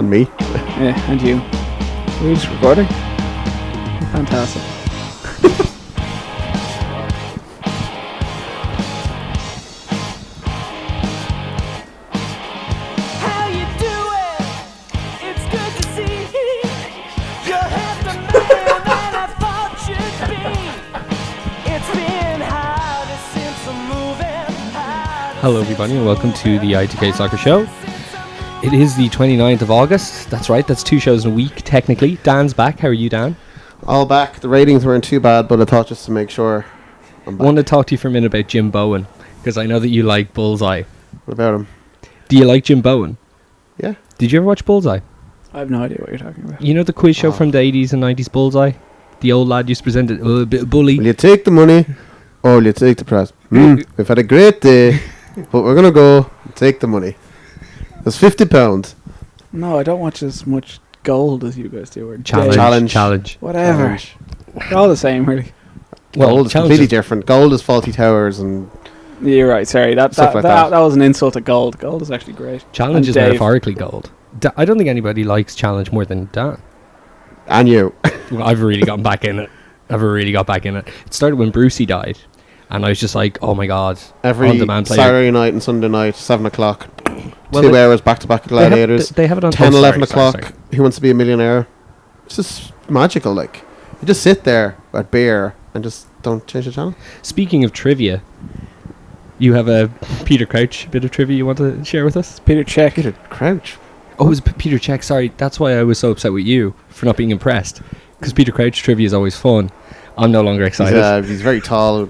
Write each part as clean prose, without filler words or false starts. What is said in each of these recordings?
And me. Yeah, and you. We're just recording. Fantastic. How you doing? It's good to see you. You're half the man that I thought you'd be. It's been harder since I'm moving. Hello everybody and welcome to the ITK Soccer Show. It is the 29th of August. That's right, that's 2 shows in a week technically. Dan's back. How are you, Dan? All back. The ratings weren't too bad, but I thought just to make sure I'm I back. want to talk to you for a minute about Jim Bowen, because I know that you like Bullseye. What about him? Do you like Jim Bowen? Yeah. Did you ever watch Bullseye? I have no idea what you're talking about. You know the quiz show from the 80s and 90s, Bullseye? The old lad used to present it, a bit of bully. Will you take the money or will you take the prize? We've had a great day, but we're going to go and take the money. It's £50. No, I don't watch as much Gold as you guys do. Or Challenge. Whatever. They're all the same, really. Gold is Challenge completely is- different. Gold is Faulty Towers and You're right, sorry. That Stuff like that. was an insult to Gold. Gold is actually great. Challenge And is Dave. metaphorically gold. I don't think anybody likes Challenge more than Dan. you. Well, I've really gotten back in it. It started when Brucey died, and I was just like, oh my god. Every on-demand player. Saturday night and Sunday night, 7 o'clock. Well, 2 they- hours back-to-back gladiators. They have it on 10, oh, 11 sorry, o'clock. sorry. Who wants to be a millionaire? It's just magical, like. You just sit there at beer and just don't change the channel. Speaking of trivia, you have a Peter Crouch bit of trivia you want to share with us? Peter Cech. Peter Crouch. Oh, it was Peter Cech. Sorry, that's why I was so upset with you for not being impressed. Because Peter Crouch trivia is always fun. I'm no longer excited. He's very tall.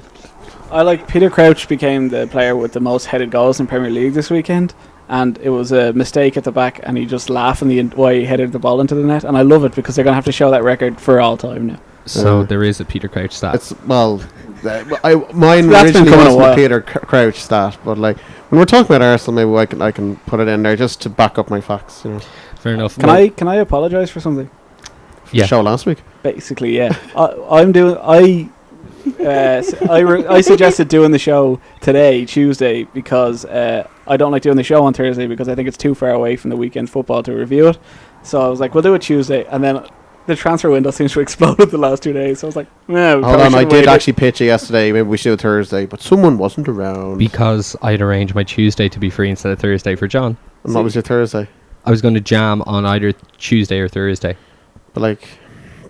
I like Peter Crouch became the player with the most headed goals in Premier League this weekend. And it was a mistake at the back, and he just laughed why he headed the ball into the net. And I love it because they're going to have to show that record for all time now. So there is a Peter Crouch stat. It's mine That's been originally coming a wasn't while. a Peter Crouch stat, but like when we're talking about Arsenal, maybe I can put it in there just to back up my facts. You know, Fair enough. Can I apologise for something? for the show last week. Basically, yeah. I suggested doing the show today, Tuesday, because I don't like doing the show on Thursday because I think it's too far away from the weekend football to review it. So I was like, we'll do it Tuesday, and then the transfer window seems to explode the last 2 days. So I was like, no. Hold on, I did actually pitch it yesterday. Maybe we should do it Thursday, but someone wasn't around. Because I'd arranged my Tuesday to be free instead of Thursday for John. And what was your Thursday? I was going to jam on either Tuesday or Thursday. But like,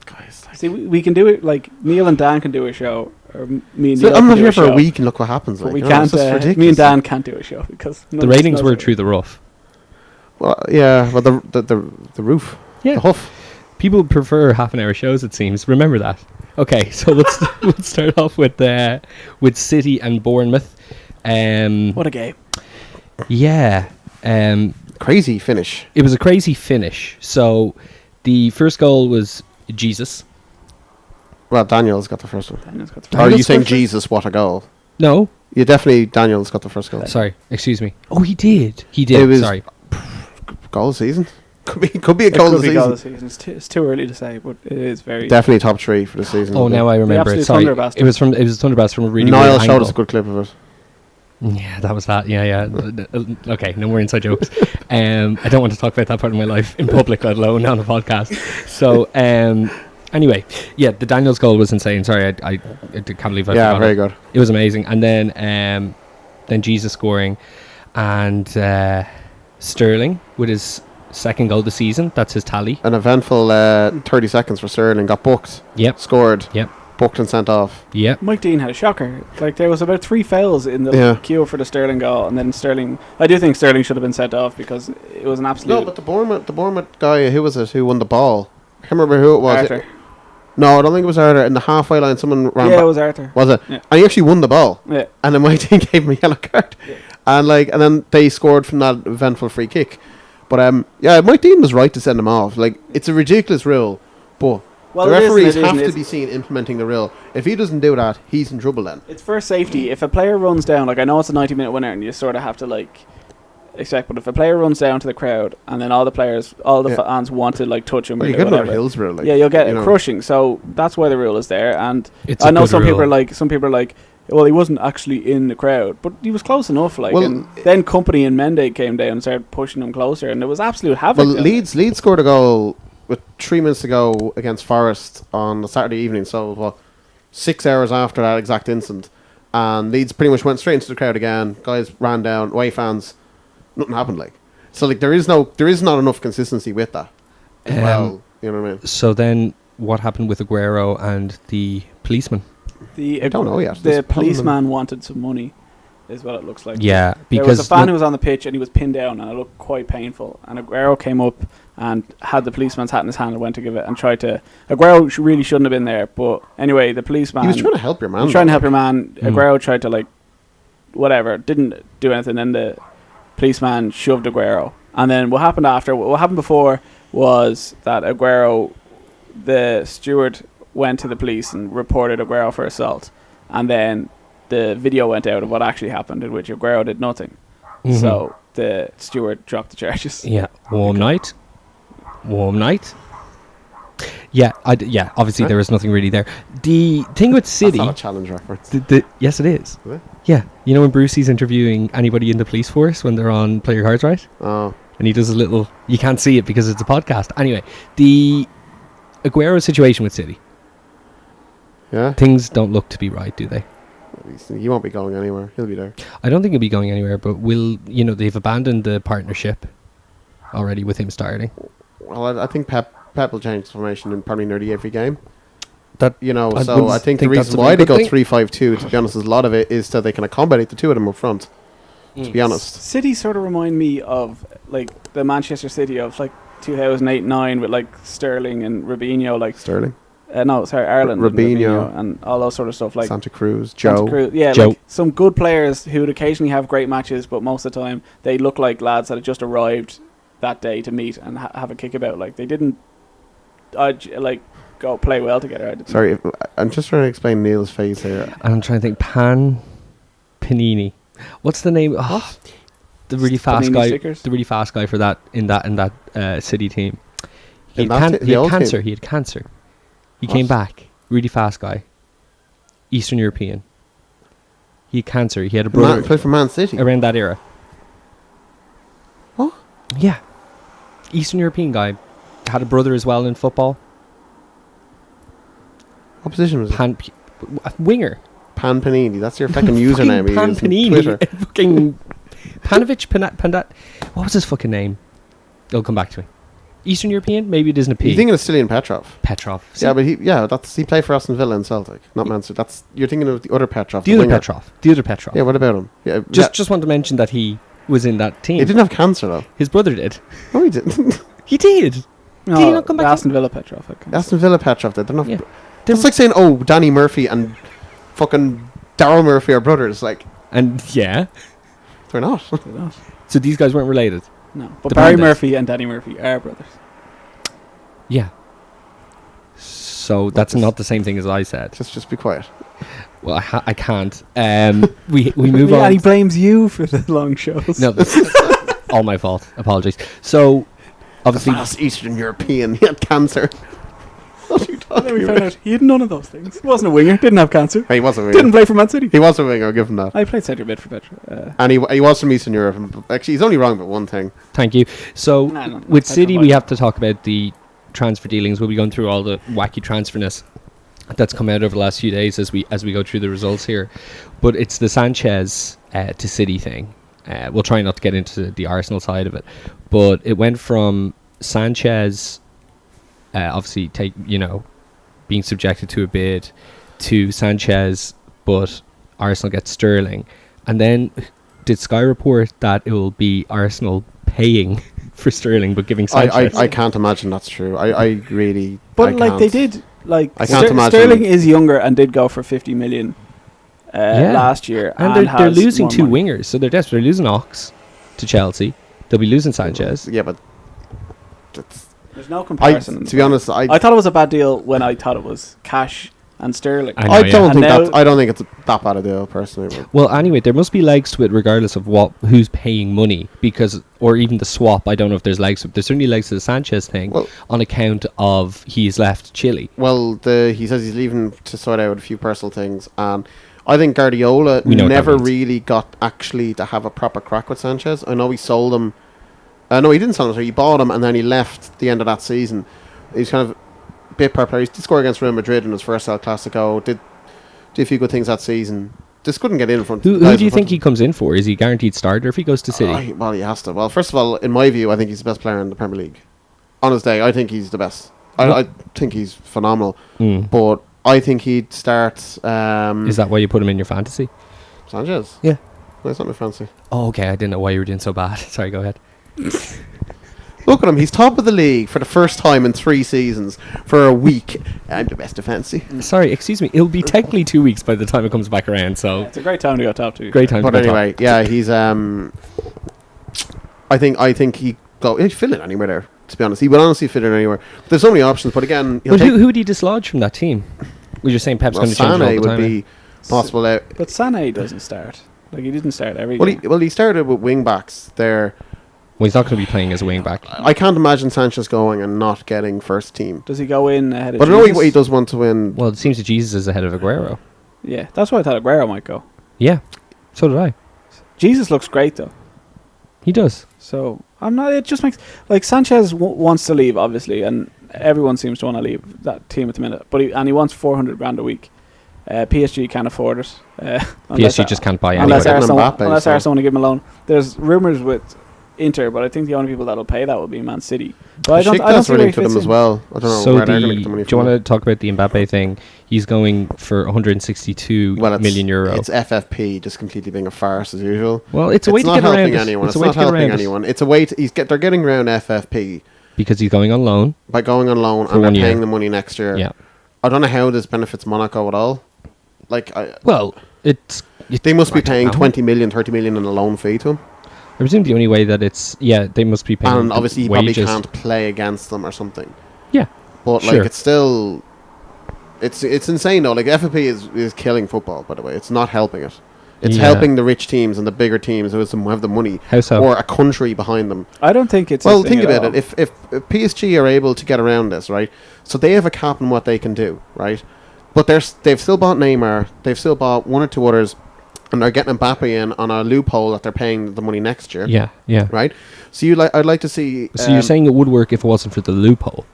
guys, See, we can do it. Like Neil and Dan can do a show, or me and so Neil I'm can not do here a for a show, week and look what happens. but Like, we you know, can't. it's just ridiculous. Me and Dan can't do a show because The ratings were through the roof. Well, yeah, but the roof, Yeah. the hoof. People prefer half-an-hour shows, it seems. Remember that. Okay, so let's start off with City and Bournemouth. What a game! Yeah. Crazy finish. It was a crazy finish. So the first goal was Jesus. Well, Daniel's got the first one. Daniel's got the Or are you Daniel's saying first? Jesus? What a goal! No. Yeah, definitely Daniel's got the first goal. Sorry. Excuse me. Oh, he did. It was Sorry. Goal of the season. Could be a It goal could of the be goal season. of the season. It's too early to say, but it is very. Definitely top 3 for the season. Oh, now I remember it. absolute Sorry. Thunderbastard. It was Thunderbastard from a really Niall weird showed angle. us a good clip of it. Yeah, that was that. Yeah. Okay, no more inside jokes. I don't want to talk about that part of my life in public, let alone on a podcast. So, anyway, yeah, the Daniels goal was insane. Sorry, I can't believe I Yeah, forgot very it. good. It was amazing. And then Jesus scoring, and Sterling with his second goal of the season. That's his tally. An eventful 30 seconds for Sterling. Got booked. Yep. Scored. Yep. Booked and sent off. Yep. Mike Dean had a shocker. Like there was about 3 fouls in the Yeah. queue for the Sterling goal, and then Sterling. I do think Sterling should have been sent off because it was an absolute. No, but the Bournemouth guy, who was it? Who won the ball? I can't remember who it was. Arthur. No, I don't think it was Arthur. In the halfway line, someone ran Yeah, back. it was Arthur. Was it? Yeah. And he actually won the ball. Yeah. And then my team gave him a yellow card. Yeah. And then they scored from that eventful free kick. But yeah, Mike Dean was right to send him off. Like, it's a ridiculous rule, but Well, the it is and referees it have isn't. to be seen implementing the rule. If he doesn't do that, he's in trouble then. It's for safety. If a player runs down, like I know it's a 90-minute winner, and you sort of have to like expect. But if a player runs down to the crowd, and then all the Yeah. fans want to like touch him, Well, or you get another whatever, Hillsborough. Like, yeah, you'll get you know. crushing. So that's why the rule is there. And It's I a know good some rule. people are like Well, he wasn't actually in the crowd, but he was close enough. Like, Well, and then Company and Mendy came down and started pushing him closer, and it was absolute havoc. Well, down Leeds scored a goal with 3 minutes to go against Forest on a Saturday evening. So, well, 6 hours after that exact incident, and Leeds pretty much went straight into the crowd again. Guys ran down, away fans, nothing happened. Like, so, like there is not enough consistency with that. As well, you know what I mean? So then, what happened with Aguero and the policeman? The, I don't know yet. The There's policeman wanted some money, is what it looks like. Yeah, There was because a fan who was on the pitch and he was pinned down, and it looked quite painful. And Aguero came up and had the policeman's hat in his hand and went to give it and tried to. Aguero really shouldn't have been there, but anyway, the policeman. He was trying to help your man. He was trying to help your man. Mm. Aguero tried to, like, whatever, didn't do anything. Then the policeman shoved Aguero. And then what happened after? What happened before was that Aguero, the steward, went to the police and reported Aguero for assault. And then the video went out of what actually happened, in which Aguero did nothing. Mhm. So the steward dropped the charges. Yeah, warm night. Yeah, obviously Huh? there was nothing really there. The thing with That's City, not a challenge reference. yes, it is. Is it? Yeah, you know when Brucey's interviewing anybody in the police force when they're on Play Your Cards Right, Oh, and he does a little. You can't see it because it's a podcast. Anyway, the Aguero situation with City, yeah. things don't look to be right, do they? He won't be going anywhere. He'll be there. I don't think he'll be going anywhere, but they've abandoned the partnership already with him starting. Well, I think Pep will change the formation in probably near the every game. That So wouldn't I think the that's reason a why very they good go thing. 3-5-2, to be honest, is a lot of it is so they can accommodate the two of them up front. To be honest, City sort of remind me of, like, the Manchester City of, like, 2008-9 with, like, Sterling and Robinho, like, Sterling, Ireland, and Robinho. and all those sort of stuff, like Santa Cruz, Santa Joe. Cruz. Yeah, Joe. like some good players who would occasionally have great matches, but most of the time they look like lads that had just arrived that day to meet and have a kickabout. Like, they didn't, go play well together. I didn't. Sorry, I'm just trying to explain Neil's face here. And I'm trying to think. Panini. What's the name? Oh, the really fast Panini guy. stickers? The really fast guy for that in that City team. He In had, that he the had old cancer. team? He had cancer. He What? came back. Really fast guy. Eastern European. He had cancer. He had a brother Played for Man City. around that era. What? Yeah. Eastern European guy. Had a brother as well in football. What position was it? Winger. Pan Panini. That's your fucking username. you Pan use on Panini. Twitter. Fucking Panovich Pandat. What was his fucking name? It'll come back to me. Eastern European? Maybe it isn't a P. You thinking of Stilian Petrov? Petrov. Yeah, but he played for Aston Villa and Celtic, not Man City. You're thinking of the other Petrov. The other winger. Petrov. The other Petrov. Yeah, what about him? Yeah, Just want to mention that he was in that team. he didn't have cancer though. His brother did. No, he didn't. He did. No, Did he not come back? Aston Villa Petrov. Okay. Aston Villa Petrov did. They're not. Yeah. It's like saying, "Oh, Danny Murphy and fucking Daryl Murphy are brothers." Like, And yeah. they're not. They're not. So these guys weren't related. No, but The Barry Bandits. Murphy and Danny Murphy are brothers. Yeah. So that's not the same thing as I said. just be quiet. Well, I can't. We move on. And he blames you for the long shows. No, that's all my fault. Apologies. So, obviously, Fast Eastern European. He had cancer. What are you And then talking we about? found out he had none of those things. He wasn't a winger. Didn't have cancer. He was a winger. Didn't play for Man City. He was a winger. I'll give him that. I played centre mid for Petra. And he was from Eastern Europe. And actually, he's only wrong about one thing. thank you. So, No, with I City, don't we mind. have to talk about the transfer dealings. We'll be going through all the wacky transferness that's come out over the last few days as we go through the results here. But it's the Sanchez to City thing. We'll try not to get into the Arsenal side of it, but it went from Sanchez, obviously being subjected to a bid, to Sanchez, but Arsenal gets Sterling, and then did Sky report that it will be Arsenal paying for Sterling but giving Sanchez? I can't imagine that's true. I really. But I like they can't. did, like I can't imagine- Sterling is younger and did go for 50 million last year, and they're has losing more two money. wingers, so they're desperate. They're losing Ox to Chelsea. They'll be losing Sanchez. Yeah, but that's, There's no comparison. in to the be honest, I thought it was a bad deal when I thought it was Cash and Sterling. I know, I yeah. don't And think now- that. I don't think it's that bad a deal personally. But Well, anyway, there must be legs to it, regardless of who's paying money, or even the swap. I don't know if there's legs to it. There's certainly legs to the Sanchez thing, Well- on account of he's left Chile. Well, he says he's leaving to sort out a few personal things, and I think Guardiola We know what that never means. really got actually to have a proper crack with Sanchez. I know he sold him. No, he didn't sell him. Sorry, he bought him and then he left the end of that season. He's kind of a bit per player. He did score against Real Madrid in his first El Clasico. Did a few good things that season. Just couldn't get in front. Who do you think he comes in for? Is he guaranteed starter if he goes to City? Well, he has to. Well, first of all, in my view, I think he's the best player in the Premier League. On his day, I think he's the best. I think he's phenomenal. But I think he'd start. Is that why you put him in your fantasy? Sanchez? Yeah. No, it's not my fancy. Oh, okay. I didn't know why you were doing so bad. Sorry, go ahead. Look at him. He's top of the league for the first time in 3 seasons for a week. I'm the best of fancy. Sorry, excuse me. It'll be technically 2 weeks by the time it comes back around. So It's a great time to go top 2. great time. But to go top. anyway, yeah, he's. I think he'd fit in anywhere there. To be honest, he would honestly fit in anywhere. There's so many options, but again, he'll But take. who would he dislodge from that team? Well, you're saying Pep's Well, going to change it all Sané the would time. be possible out. But Sané doesn't start. Like, he didn't start every Well, game. he started with wing backs there. Well, he's not going to be playing as a wing back. I can't imagine Sanchez going and not getting first team. Does he go in ahead of But I know Jesus? he does want to win. Well, it seems that Jesus is ahead of Aguero. Yeah, that's why I thought Aguero might go. Yeah, so did I. Jesus looks great, though. He does. So, I'm not... It just makes... Like, Sanchez wants to leave, obviously, and everyone seems to want to leave that team at the minute. But he wants 400 grand a week. PSG can't afford it. PSG just can't buy unless anybody. Mbappe, Unless so- Arsenal want to give him a loan. There's rumours with Inter, but I think the only people that'll pay that will be Man City. But I don't Besiktas see where he linked with fits him as in. well. I don't know So where they're going to get the money do you from. want to talk about the Mbappe thing? He's going for 162 million euro. It's FFP just completely being a farce as usual. Well, it's a way It's to not get around helping it. anyone. It's It's a way not to get helping around it. anyone. It's a way to they're getting around FFP Because he's going on loan. by going on loan For and they're 1 year. paying the money next year. Yeah. I don't know how this benefits Monaco at all. Like Well, they must be I don't paying know. 20 million, 30 million in a loan fee to him. I presume the only way that they must be paying And obviously he probably wages. can't play against them or something. Yeah. But Sure. like it's still it's insane though. Like FFP is killing football, by the way. It's not helping it. It's Yeah. helping the rich teams and the bigger teams who have the money How so? or a country behind them. I don't think it's... Well, a thing think at about all. it. If PSG are able to get around this, right? So they have a cap on what they can do, right? But they've still bought Neymar. They've still bought 1 or 2 others, and they're getting Mbappe in on a loophole that they're paying the money next year. Yeah. Right. So I'd like to see. So you're saying it would work if it wasn't for the loophole?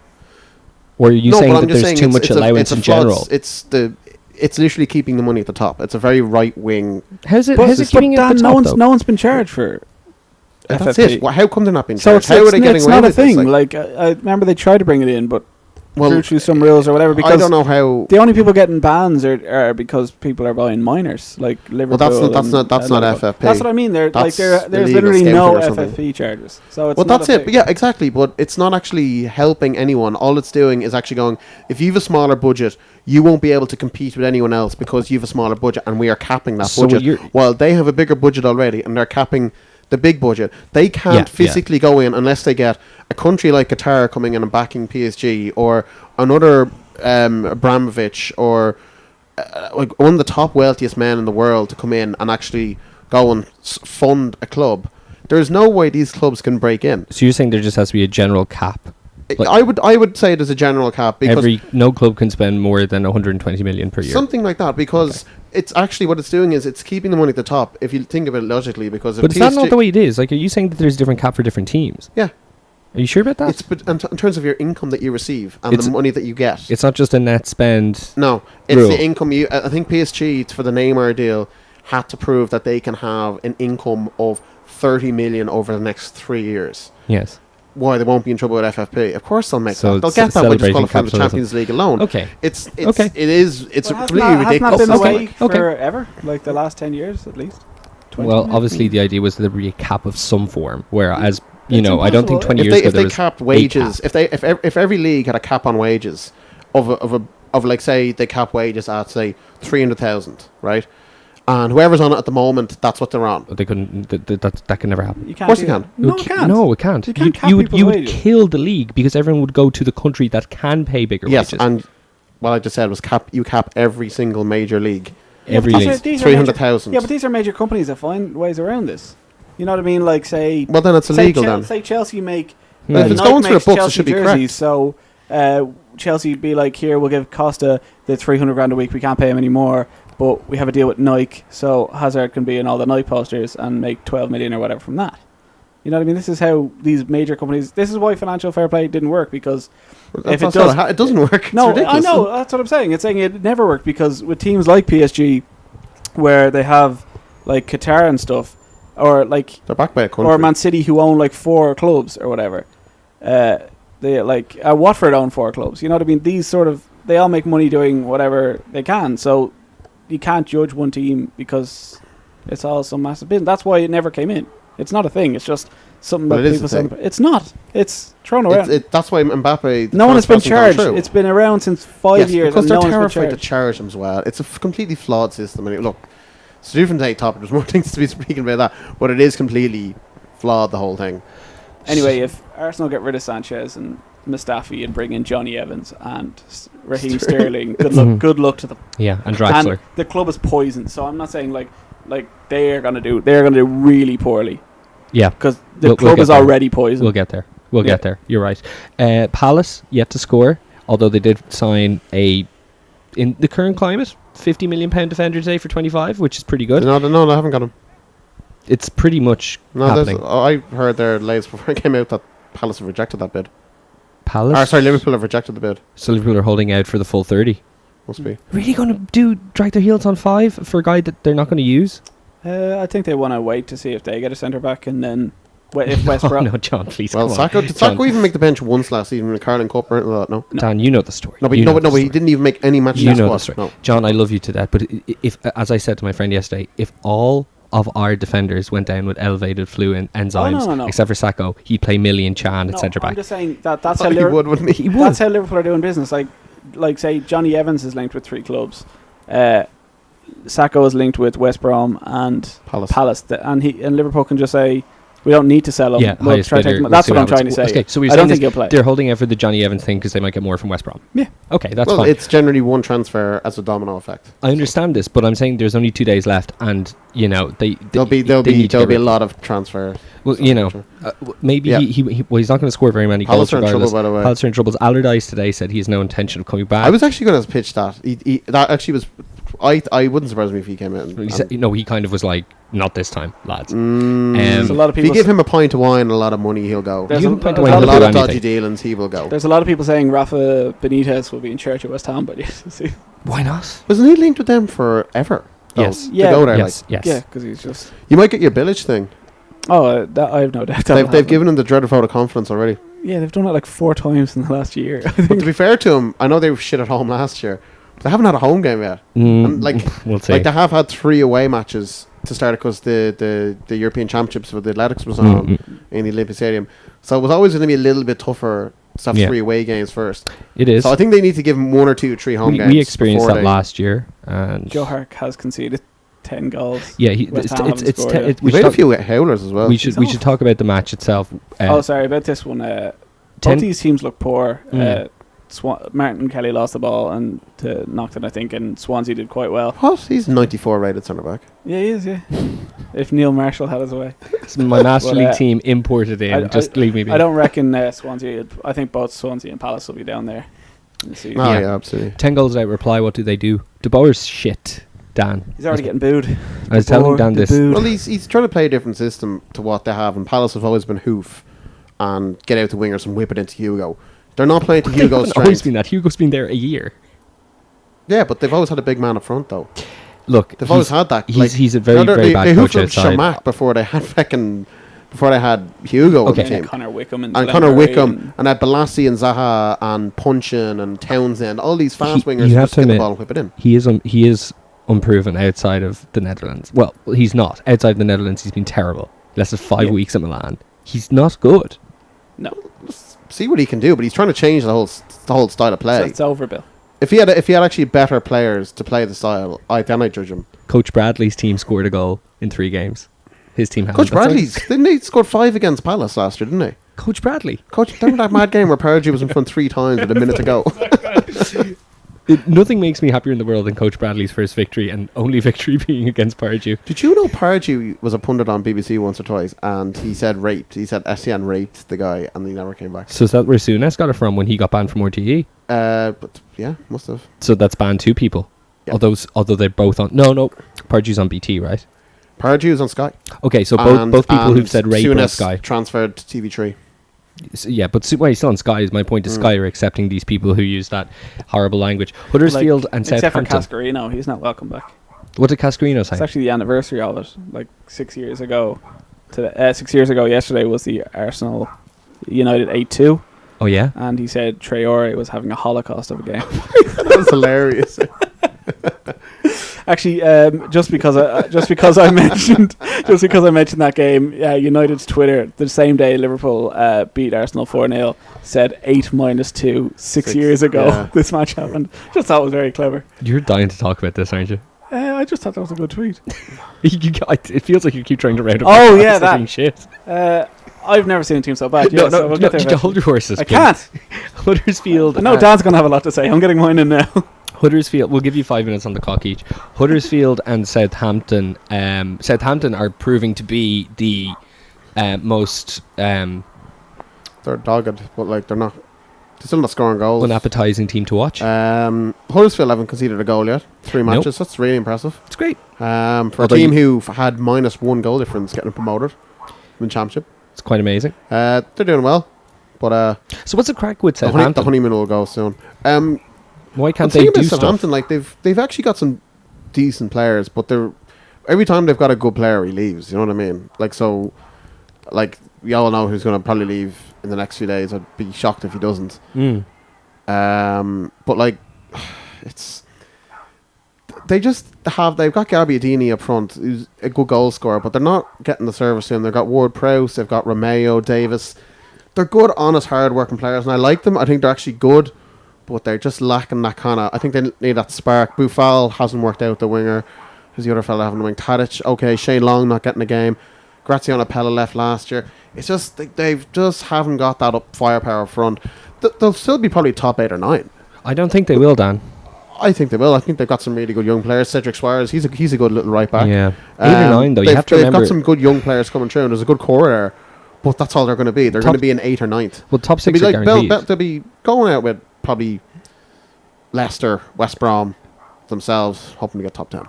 Or are you no, saying but that I'm just there's saying too much allowance in general? It's literally keeping the money at the top. It's a very right wing. How's it But keeping it at Dan, the top, though? no one's been charged for That's FFP. it. How come they're not being So charged? it's, How are they getting it's away not a with this? thing. Like, I remember they tried to bring it in, but well, through some rules or whatever. Because I don't know how. the only people getting bans are because people are buying minors, like Liverpool. that's not FFP. That's what I mean. That's There's illegal literally no scouting or something. FFP charges. So it's Well, not that's a it. thing. But yeah, exactly. But it's not actually helping anyone. All it's doing is actually going, if you have a smaller budget, you won't be able to compete with anyone else because you have a smaller budget and we are capping that So budget. you're- While they have a bigger budget already and they're capping the big budget. They can't physically go in unless they get a country like Qatar coming in and backing PSG or another Abramovich or like one of the top wealthiest men in the world to come in and actually go and fund a club. There's no way these clubs can break in. So you're saying there just has to be a general cap? Like I would say there's a general cap because no club can spend more than 120 million per year. something like that because it's actually what it's doing is it's keeping the money at the top if you think of it logically because if But is that not the way it is? Like, are you saying that there's a different cap for different teams? Yeah. Are you sure about that? It's in terms of your income that you receive and It's- the money that you get. It's not just a net spend. No, it's rule. the income you. I think PSG for the Neymar deal had to prove that they can have an income of 30 million over the next 3 years. Yes. Why they won't be in trouble with FFP? Of course they'll make So that. They'll it's get that by just celebrating qualifying the capitalism. Champions League alone. Okay. It's Okay. it's But completely hasn't ridiculous. that been the Okay. way Okay. forever? Like the last 10 years at least? 20 Well, maybe? obviously the idea was that there would be a cap of some form. Whereas, you It's know, I don't think impossible. 20 If years they ago if there they was cap a wages, cap. if every league had a cap on wages of like say they cap wages at say 300,000, right? And whoever's on it at the moment, that's what they're on. They couldn't. That can never happen. You Of course do you that. can. No, it can't. No, it can't. You can't cap you would people's wages. kill the league because everyone would go to the country that can pay bigger Yes, wages. and what I just said was you cap every single major league. Every but league. these are 300,000. Yeah, but these are major companies that find ways around this. You know what I mean? Like say, Well, then it's say illegal then. Say Chelsea make. Well, if it's Nike going through the makes books, it Chelsea should be jerseys, correct. So Chelsea be like, here we'll give Costa the 300 grand a week. We can't pay him anymore. but we have a deal with Nike, so Hazard can be in all the Nike posters and make 12 million or whatever from that. You know what I mean? This is how these major companies. This is why financial fair play didn't work, because if it does, it doesn't work. It's no, ridiculous. I know that's what I'm saying. It's saying it never worked because with teams like PSG, where they have like Qatar and stuff, or like They're backed by a country. or Man City who own like 4 clubs or whatever. They like Watford own 4 clubs. You know what I mean? These sort of they all make money doing whatever they can. So you can't judge one team because it's all some massive business. That's why it never came in. It's not a thing. It's just something But that it is people a say. thing. It's not. It's thrown around. That's why Mbappe. No one has been transfer hasn't gone charged. through. It's been around since 5 years. because and they're no one's been terrified to charged. charge them as well. It's a completely flawed system. And look, it's a different topic. There's more things to be speaking about that, but it is completely flawed. The whole thing. Anyway, if Arsenal get rid of Sanchez and Mustafi and bring in Johnny Evans and Raheem Sterling, good luck to them. Yeah, and Draxler. And the club is poisoned, so I'm not saying like they're gonna do really poorly Yeah, because the We'll club get is there. already poisoned. we'll get there. We'll Yeah. get there. You're right. Palace yet to score, although they did sign in the current climate, £50 million defender today for 25, which is pretty good. No, I haven't got him. It's pretty much No, happening. I heard there latest before it came out that Palace have rejected that bid. Palace. Liverpool have rejected the bid. So Liverpool are holding out for the full 30. Must be. Really going to drag their heels on 5 for a guy that they're not going to use? I think they want to wait to see if they get a centre back, and then if West Oh, Brom. no, John, please. Well, come on. Sacco, did John, Sacco even make the bench once last season in the Carling Cup or anything like that? No. Dan, you know the story. No, but You know the but he story. didn't even make any matches. You in know the squad. story. No. John, I love you to death, but if, as I said to my friend yesterday, if all of our defenders went down with elevated fluid enzymes, no. except for Sacco, he'd play Millie and Chan at No, centre I'm back. just saying that's Oh, how he Liverpool. would, wouldn't he? He would. That's how Liverpool are doing business. Like say Johnny Evans is linked with 3 clubs. Sacco is linked with West Brom and Palace. And Liverpool can just say we don't need to sell him. Yeah, We'll highest try to take bidder, him. we'll That's see what I'm happens. trying to say. Okay, so we're I don't saying think he'll play. they're holding out for the Johnny Evans thing because they might get more from West Brom. Yeah. Okay, that's Well, fine. it's generally one transfer as a domino effect. I understand this, but I'm saying there's only 2 days left, and There'll be need to get a rid- lot of transfer. Well, maybe Yeah. he's not going to score very many Palace goals are in trouble, regardless. by the way. Palace are in trouble. Allardyce today said he has no intention of coming back. I was actually going to pitch that. That actually was. I wouldn't surprise me if he came in. He said, he kind of was like, not this time, lads. There's a lot of If you people. give him a pint of wine and a lot of money, he'll go. There's You a, haven't played a away lot A he'll of lot do of anything. dodgy dealings, he will go. There's a lot of people saying Rafa Benitez will be in charge at West Ham, but see. Why not? Wasn't he linked with them forever? though, Yes. to Yeah. go there, Yes, yes. Yeah, because he's just. you might get your Bilic thing. Oh, that I have no doubt. They've given him the dreaded vote of confidence already. Yeah, they've done it like 4 times in the last year. But to be fair to him, I know they were shit at home last year, but they haven't had a home game yet. And We'll see. like they have had 3 away matches to start because the European Championships with the Athletics was on in the Olympic Stadium, so it was always going to be a little bit tougher to have Yeah. 3 away games first. It is. So I think they need to give him 1 or 2, 3 home games. We experienced before that they- last year, and Joe Hark has conceded 10 goals. yeah, West Ham haven't scored yet. We we made a should, few howlers as well. we should He's off. talk about the match itself. Oh, sorry about this one. Both 10 these teams look poor. Mm. Martin Kelly lost the ball and to Nocton, I think, and Swansea did quite well. What? He's 94 rated centre back. Yeah, he is. Yeah. If Neil Marshall had his way, my Master But, League team imported in. Just leave me be. I don't reckon Swansea. I think both Swansea and Palace will be down there. in the season. Oh Yeah. yeah, absolutely. 10 goals out reply. What do they do? De Boer's shit, Dan. He's already getting booed. I was telling Dan this. Well, he's trying to play a different system to what they have, and Palace have always been hoof and get out the wingers and whip it into Hugo. They're not playing to Hugo's It's always strength. been that. Hugo's been there a year. Yeah, but they've always had a big man up front, though. Look, They've always had that. He's a very, you know, very they bad hoofed coach up outside. Shamak before they had Hugo Okay. on the team. Connor Wickham and And Glenn Connor Murray Wickham, and had Balassi and Zaha and Punchin and Townsend, all these fast wingers you who have just to get the admit, ball and whip it in. He is unproven outside of the Netherlands. Well, he's not. Outside of the Netherlands, he's been terrible. Less than 5 Yeah. weeks at Milan. He's not good. No, See what he can do, but he's trying to change the whole style of so play. it's over, Bill. If he had actually better players to play the style, then I'd judge him. Coach Bradley's team scored a goal in 3 games. His team hasn't. Coach That's Bradley's didn't he scored 5 against Palace last year, didn't he? Coach Bradley. Coach, remember that mad game where Pardew was in front 3 times with a minute to go? Nothing makes me happier in the world than Coach Bradley's first victory, and only victory being against Pardew. Did you know Pardew was a pundit on BBC once or twice, and he said raped. He said SCN raped the guy, and he never came back. So is that where Souness got it from when he got banned from RTE? But yeah, must have. So that's banned 2 people. Yeah. Although they're both on. No. Pardew's on BT, right? Pardew's on Sky. Okay, so And- both people and who've said rape are on Souness Sky. transferred to TV3. Yeah, but well, he's still on Sky. My point is Sky are accepting these people who use that horrible language. Huddersfield and except for Southampton. Cascarino, he's not welcome back. What did Cascarino say? It's actually the anniversary of it, like 6 years ago. 6 years ago yesterday was the Arsenal United 8-2, Oh yeah. and he said Traore was having a holocaust of a game. That was hilarious. Actually, just because I mentioned that game, United's Twitter the same day Liverpool beat Arsenal 4-0 said 8-2 6 years ago. Yeah. This match happened. Just thought it was very clever. You're dying to talk about this, aren't you? I just thought that was a good tweet. It feels like you keep trying to round up. Oh, the yeah, facts as that. being shit. I've never seen a team so bad. No, Yeah, so we'll get there you eventually. hold your horses. I please. can't. Huddersfield. I know Dan's gonna have a lot to say. I'm getting mine in now. Huddersfield. We'll give you 5 minutes on the clock each. Huddersfield and Southampton. Southampton are proving to be the most They're dogged, but like they're not. They're still not scoring goals. unappetizing team to watch. Huddersfield haven't conceded a goal yet. 3 Nope. matches. That's really impressive. It's great. For Although a team who had -1 goal difference getting promoted in the championship. It's quite amazing. They're doing well, but So what's the crack with the Southampton? honeymoon will go soon. Why can't The they thing do about stuff? Southampton, like they've actually got some decent players, but they're every time they've got a good player, he leaves. You know what I mean? Like so, like we all know who's going to probably leave in the next few days. I'd be shocked if he doesn't. Mm. But like, it's they've got Gabbiadini up front, who's a good goal scorer, but they're not getting the service in. They've got Ward-Prowse, they've got Romeo, Davis. They're good, honest, hard-working players, and I like them. I think they're actually good, but they're just lacking that kind of. I think they need that spark. Boufal hasn't worked out, the winger. Who's the other fella having the wing? Tadic, okay. Shane Long not getting a game. Graziano Pella left last year. It's just they've just haven't got that up firepower up front. They'll still be probably top 8 or 9. I don't think they will, Dan. I think they will. I think they've got some really good young players. Cedric Suarez, he's a good little right back. Yeah. 8 or 9 though. You have to they've remember. got some good young players coming through, and there's a good core there. But that's all they're going to be. They're going to be in 8th or 9th. Well, top They'll 6 be are like guaranteed. they'll be going out with probably Leicester, West Brom themselves, hoping to get top 10.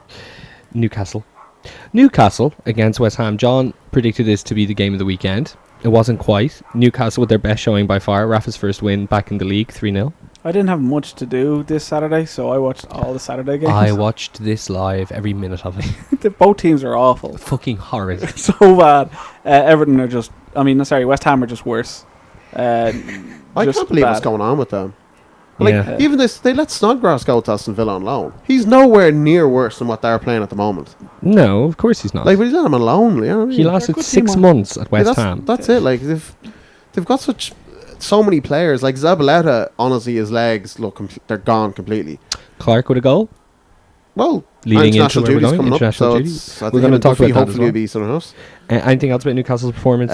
Newcastle against West Ham. John predicted this to be the game of the weekend. It wasn't quite. Newcastle with their best showing by far. Rafa's first win back in the league, 3-0. I didn't have much to do this Saturday, so I watched all the Saturday games. I watched this live, every minute of it. Both teams are awful. Fucking horrid. So bad. Everton are just. West Ham are just worse. I Just can't believe what's bad. going on with them. Like Yeah. even this, they let Snodgrass go to Aston Villa on loan. He's nowhere near worse than what they're playing at the moment. No, of course he's not. Like, but he's on loan. You know what I mean? He lasted good 6 team, months at Yeah, West that's, Ham. That's it. Like they've got so many players. Like Zabaleta, honestly, his legs look they're gone completely. Clark with a goal. Well, Leading into international where we're duties going, coming up, international so duties. it's, I We're think gonna him and talk Duffy about that as hopefully well. will be something else. Anything else about Newcastle's performance?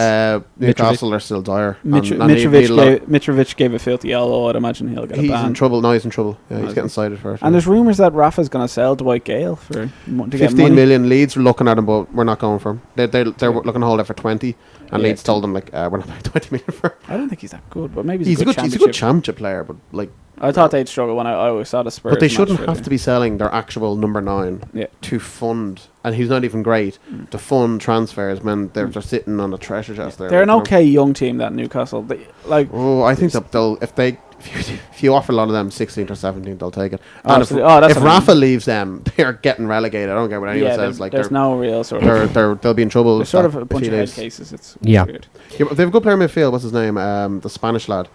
Newcastle are still dire. Mitrovic gave a filthy yellow. I'd imagine he'll get a He's ban. in trouble. No, he's in trouble. Yeah, he's Is getting he? cited for it. And there's rumours that Rafa's going to sell Dwight Gale to get 15 money. million. Leeds were looking at him, but we're not going for him. They're looking to hold it for 20, and Yeah. Leeds told them like we're not paying 20 million for him. I don't think he's that good, but maybe He's a good championship. championship player, but like, I thought they'd struggle when I always saw the Spurs. but they match shouldn't for have them. to be selling their actual number 9 Yeah. to fund, and he's not even great to fund transfers when they're just sitting on a treasure chest there. They're an you know. okay young team, that Newcastle. Oh, I think that they'll if you offer a lot of them 16th or 17th, they'll take it. Oh, And so- that's if what I mean. Rafa leaves them, they're getting relegated. I don't care what anyone Yeah, says. Like there's no real sort of. they'll be in trouble. There's sort of that a bunch few of head days. cases. It's Yeah. weird. Yeah, but they have a good player in midfield. What's his name? The Spanish lad.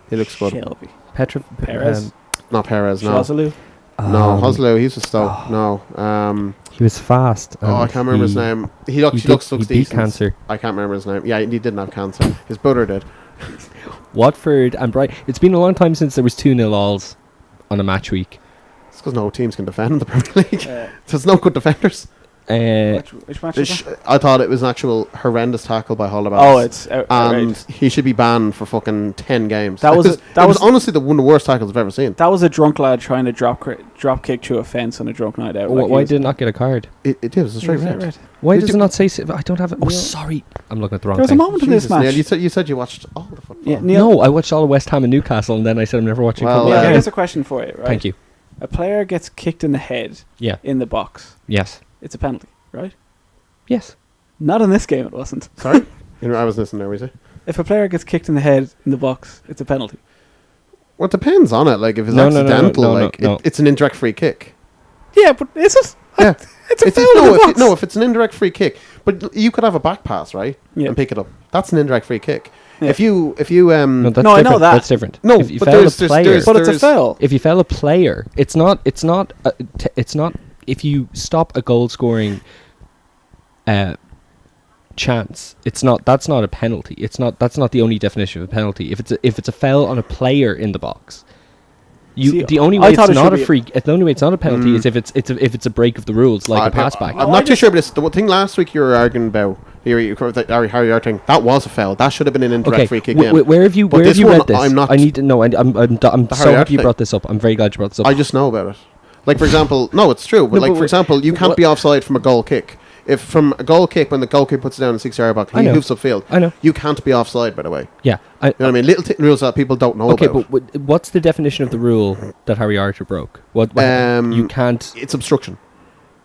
He looks good. Shelby. Perez. Not Perez. No. Shazaloo. No, Hoslo. He's a Stoke. No. He was fast. I can't remember his name. He looks he beat decent. cancer. I can't remember his name. Yeah, he didn't have cancer. His brother did. Watford and Brighton. It's been a long time since there was 2-0 alls on a match week. It's because no teams can defend in the Premier League. There's no good defenders. Which match is that? I thought it was an actual horrendous tackle by Holloway. Oh, it's and outrageous. he should be banned for fucking 10 games. That was honestly one of the worst tackles I've ever seen. That was a drunk lad trying to drop kick through a fence on a drunk night out. Why did it not get a card? It was a straight red. Why Did does you- it not say? I don't have it. Oh, Neil- sorry. I'm looking at the wrong There was a thing. moment in this Jesus, Neil, match. you said you watched all the football. Yeah, Neil, No, I watched all of West Ham and Newcastle, and then I said I'm never watching Well, football Neil, yeah. again. here's a question for you. Right? Thank you. a player gets kicked in the head Yeah. in the box, Yes. it's a penalty, right? Yes. Not in this game, it wasn't. Sorry? I was listening there, was it? If a player gets kicked in the head in the box, it's a penalty. Well, it depends on it. Like, if it's No, no, no, no, accidental, no, no, like, no. it's an indirect free kick. Yeah, but is it? Yeah. It's a foul no, in the if box. no, if it's an indirect free kick, but you could have a back pass, right? Yeah. And pick it up. That's an indirect free kick. Yeah. If you No, that's No, I know different. that. That's different. No, if you but foul there's- a there's- player, there's- But it's a foul. if you foul a player, it's not. If you stop a goal scoring chance, it's not. That's not a penalty. It's not. That's not the only definition of a penalty. If it's a foul on a player in the box, See, the only I way it's thought it not should a be a- free. The only way it's not a penalty is if it's a break of the rules, like a pass back. I'm not too sure, but it's the one thing last week you were arguing about. You covered that Harry Arting. That was a foul. That should have been an indirect free kick. Where have you But where have this you one, read this? I'm not- I need to know. I'm The so Harry happy you Arting. brought this up. I'm very glad you brought this up. I just know about it. Like, for example, no, it's true. But No, like, but for example, you can't be offside from a goal kick. If from a goal kick, when the goalkeeper puts it down in 6-yard box, I he know. hoofs upfield. I know. You can't be offside, by the way. Yeah. You know what I mean? Little rules that people don't know Okay, about. but what's the definition of the rule that Harry Arter broke? What you can't It's obstruction.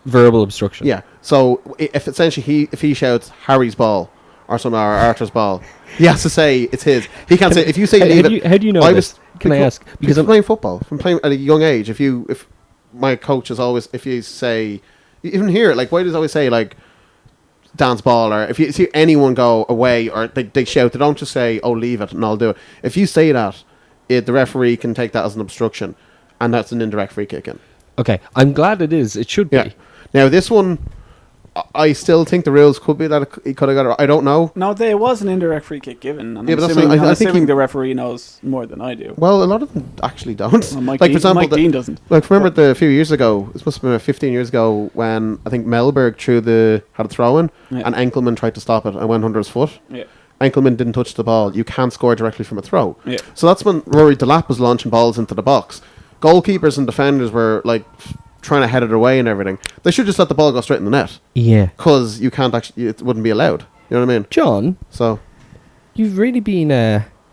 verbal obstruction. Yeah. So if essentially if he shouts Harry's ball or something, or Arthur's ball, he has to say it's his. He can't say if you say leave it. How do you know this? Can I ask? Because I'm from playing football, from playing at a young age. If my coach is always, if you say, even here, like, why does he always say like dance ball, or if you see anyone go away or they shout, they don't just say, oh, leave it and I'll do it. If you say that, the referee can take that as an obstruction, and that's an indirect free kick in. Okay, I'm glad it is. It should be. Yeah. Now this one, I still think the rules could be that he could have got it. I don't know. No, there was an indirect free kick given. And Yeah, I'm but that's assuming, what- I I'm think assuming he- the referee knows more than I do. Well, a lot of them actually don't. Well, Mike like, Dean- for example, Mike Dean doesn't. Like, remember a few years ago, this must have been about 15 years ago, when I think Melberg had a throw in, Yeah. and Enkelman tried to stop it and went under his foot. Yeah. Enkelman didn't touch the ball. You can't score directly from a throw. Yeah. So that's when Rory Delap was launching balls into the box. Goalkeepers and defenders were like trying to head it away and everything. They should just let the ball go straight in the net, Yeah. because you can't actually. It wouldn't be allowed. You know what I mean? John, So you've really been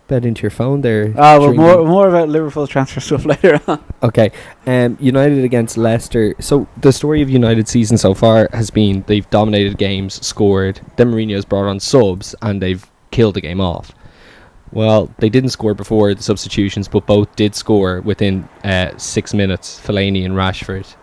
bed into your phone there. Well, during more about Liverpool transfer stuff later on. Okay. United against Leicester. So the story of United's season so far has been they've dominated games, scored. Then Mourinho's brought on subs and they've killed the game off. Well, they didn't score before the substitutions, but both did score within 6 minutes, Fellaini and Rashford.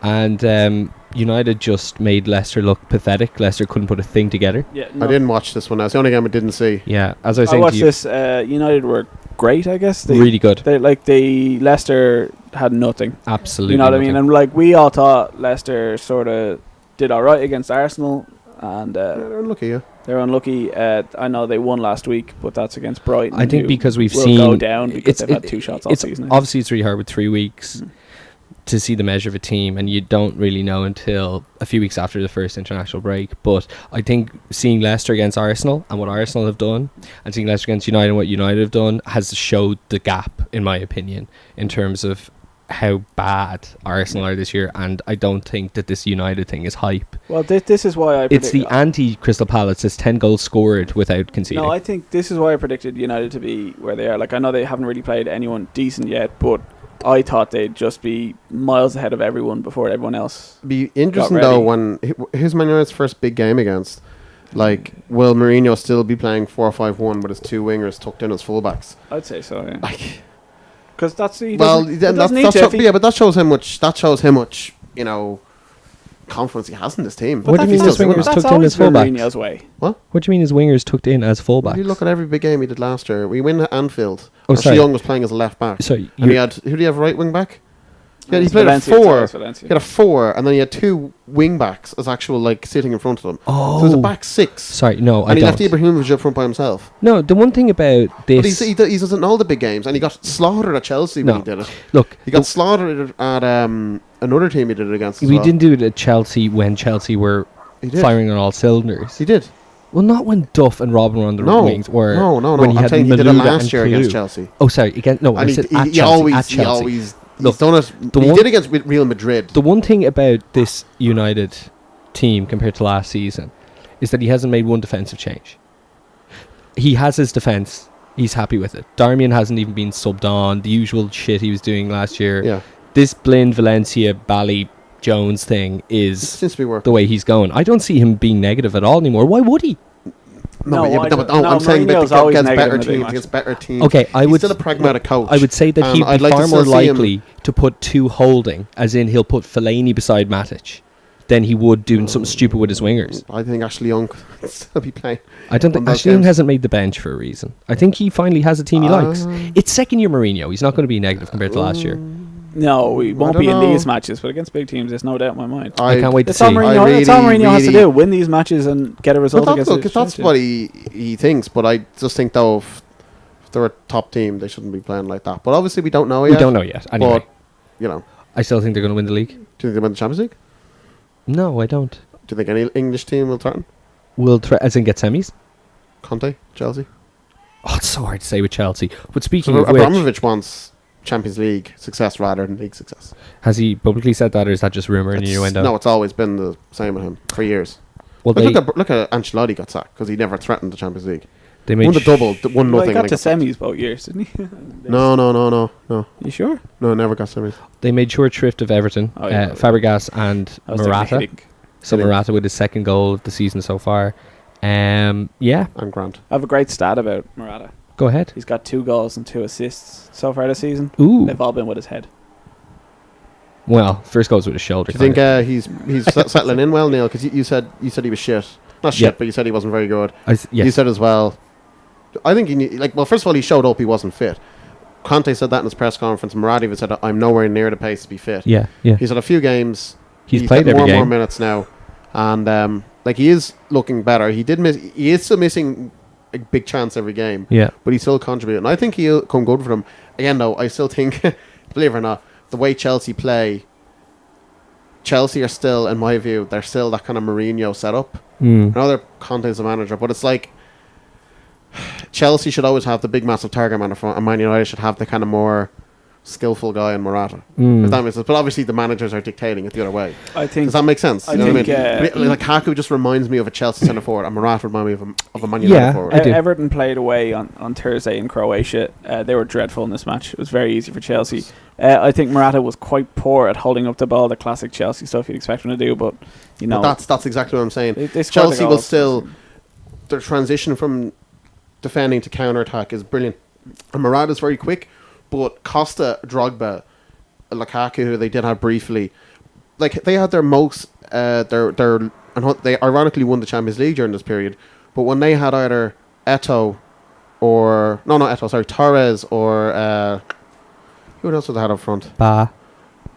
And United just made Leicester look pathetic. Leicester couldn't put a thing together. Yeah, I didn't watch this one. That was the only game I didn't see. Yeah, as I was I saying watched to you, this. United were great, I guess. really good. Leicester had nothing. Absolutely. You know what I mean? nothing. And like we all thought Leicester sort of did all right against Arsenal, and They're unlucky, yeah. they're unlucky. I know they won last week, but that's against Brighton. I think who because we've will seen go down because they've had 2 shots all it's season. obviously it's really hard with 3 weeks to see the measure of a team, and you don't really know until a few weeks after the first international break. But I think seeing Leicester against Arsenal and what Arsenal have done, and seeing Leicester against United and what United have done, has showed the gap, in my opinion, in terms of how bad Arsenal are this year. And I don't think that this United thing is hype. Well, this is why I. It's the anti-Crystal Palace. It's 10 goals scored without conceding. No, I think this is why I predicted United to be where they are. Like, I know they haven't really played anyone decent yet, but I thought they'd just be miles ahead of everyone before everyone else. Be interesting ready. though when who's Man United's first big game against. Like, will Mourinho still be playing 4-5-1 with his 2 wingers tucked in as fullbacks? I'd say so, yeah. Like, Because that's he well, doesn't- he then doesn't need that's to if he- yeah, but that shows how much. That shows how much confidence he has in this team. What do you mean He's his still doing wingers that. That's tucked in always as been fullbacks? Mourinho's way. What do you mean his wingers tucked in as Well, fullbacks? you look at every big game he did last year. We win at Anfield. Oh, Ashley sorry. Young was playing as a left back. So And he you had, who do you have right wing back? Yeah, he It's played Valencia, a it's 4. always He Valencia. had a 4, and then he had 2 wing backs as actual, like, sitting in front of them. So it was a Oh. back 6. Sorry, no, I And he don't. left Ibrahimovic up front by himself. No, the one thing about But this... he doesn't know the big games, and he got slaughtered at Chelsea when No. he did it. Look, He got slaughtered at another team he did it against. As we well. didn't do it at Chelsea when Chelsea were He did. firing on all cylinders. He did. Well, not when Duff and Robin were on the No, wings, or no. when he I'm had saying he did it Malouda last and year against Kalou. Chelsea. Oh, sorry, again. No, I And said he at Chelsea. At Chelsea. he's done it. the He one- did against Real Madrid. The one thing about this United team compared to last season is that he hasn't made one defensive change. He has his defence. He's happy with it. Darmian hasn't even been subbed on. The usual shit he was doing last year. Yeah. this Blind, Valencia, Bally, Jones thing It is seems to be working. the way he's going. I don't see him being negative at all anymore. Why would he? No, No, I'm saying that Mourinho's always against negative better in the big teams, match. against better teams. Okay, I He's would still a pragmatic coach. I would say that and he'd be I'd like far to more still see him- likely to put two holding, as in he'll put Fellaini beside Matic, than he would doing something stupid with his wingers. I think Ashley Young could still be playing. I don't think on those Ashley Young games. hasn't made the bench for a reason. I think he finally has a team he likes. It's second year Mourinho. He's not going to be negative compared to last year. No, we won't don't be in know. these matches, but against big teams, there's no doubt in my mind. I can't wait to That's all see. Mourinho, that's all really, Mourinho has to really- do. Win these matches and get a result But against that's, the look, that's Chelsea. what he thinks, but I just think though if they're a top team, they shouldn't be playing like that. But obviously we don't know yet. We don't know yet. Anyway, But, you know, I still think they're going to win the league. do you think they win the Champions League? No, I don't. Do you think any English team will threaten? We'll try as in get semis. Conte, Chelsea? Oh, it's so hard to say with Chelsea. But speaking So of which, Abramovich wants Champions League success rather than league success. has he publicly said that, or is that just rumor and It's- innuendo? No, it's always been the same with him for years. Well, Like, they look at Ancelotti got sacked because he never threatened the Champions League. made Won the double, won Well, nothing. he got and to then got semis both years, didn't he? No. You sure? No, never got semis. They made short shrift of Everton, Oh, yeah. Fabregas and I was thinking Morata. hitting. So Hitting. Morata with his second goal of the season so far. Yeah, And Grant. I have a great stat about Morata. go ahead. He's got 2 goals and 2 assists so far this season. Ooh, They've all been with his head. well, first goes with his shoulder. Do you think kinda. he's settling in well, Neil? Because you said he was shit. Not shit, Yeah. but you said he wasn't very good. Yes. You said as well. I think well, first of all, he showed up. He wasn't fit. Conte said that in his press conference. Muradi said, "I'm nowhere near the pace to be fit." yeah. He's had a few games. He's played getting every more and more game. minutes now, and like he is looking better. He is still missing a big chance every game, Yeah. but he's still contributing. And I think he'll come good for them. Again, though, I still think, believe it or not, the way Chelsea play, Chelsea are still, in my view, they're still that kind of Mourinho setup. Mm. I know they're Conte's the manager, but it's like Chelsea should always have the big, massive target man in front, and Man United should have the kind of more skillful guy in Morata. Mm. If that makes sense. But obviously the managers are dictating it the other way. I think Does that make sense? I You know what think, I mean? Like Haku just reminds me of a Chelsea centre forward, and Morata reminds me of a Man United Yeah, forward. I do. Everton played away on Thursday in Croatia. They were dreadful in this match. It was very easy for Chelsea. I think Morata was quite poor at holding up the ball, the classic Chelsea stuff you'd expect him to do. But you know, But that's exactly what I'm saying. they scored the Chelsea will goals. still, their transition from defending to counter attack is brilliant. And Morata's very quick, but Costa, Drogba, Lukaku, who they did have briefly, like they had their most, they ironically won the Champions League during this period. But when they had either Eto'o or Torres or who else did they had up front? Bah.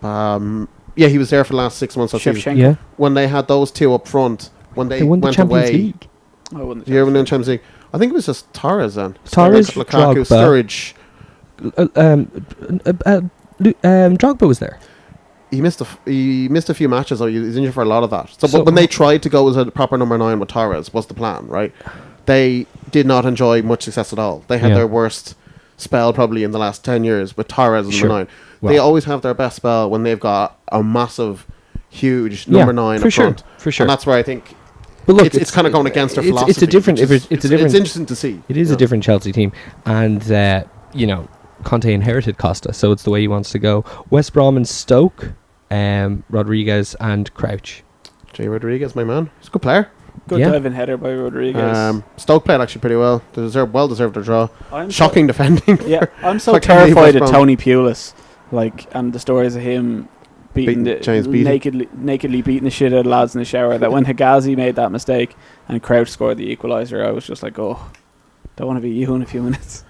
Yeah, he was there for the last 6 months. Of the season. Shevchenko. Yeah. When they had those two up front, when they They won the went Champions away, League. I wouldn't. yeah, when they won the Champions League. I think it was just Torres then. Torres, Lukaku, Drogba. Sturridge. Drogba was there. He missed a few matches. Though. He's injured for a lot of that. So, So- but when they tried to go as a proper number 9 with Torres, was the plan, right? They did not enjoy much success at all. They had Yeah. their worst spell probably in the last 10 years with Torres as Sure. number 9. Well- They always have their best spell when they've got a massive, huge number 9 for up sure, front. for sure. And that's where I think But look, it's kind of going against their it's philosophy. a different. which is- It's a different. It's interesting to see. It is Yeah. a different Chelsea team, and Conte inherited Costa, so it's the way he wants to go. West Brom and Stoke, Rodriguez and Crouch. Jay Rodriguez, my man. He's a good player. Good Yeah. diving header by Rodriguez. Stoke played actually pretty well. They well deserved their draw. I'm Shocking defending. Yeah, I'm so I can't believe terrified of West Brom- Tony Pulis, and the stories of him Beating James Beattie. nakedly beating the shit out of lads in the shower. That when Higazi made that mistake and Crouch scored the equaliser, I was just like, oh, don't want to be you in a few minutes.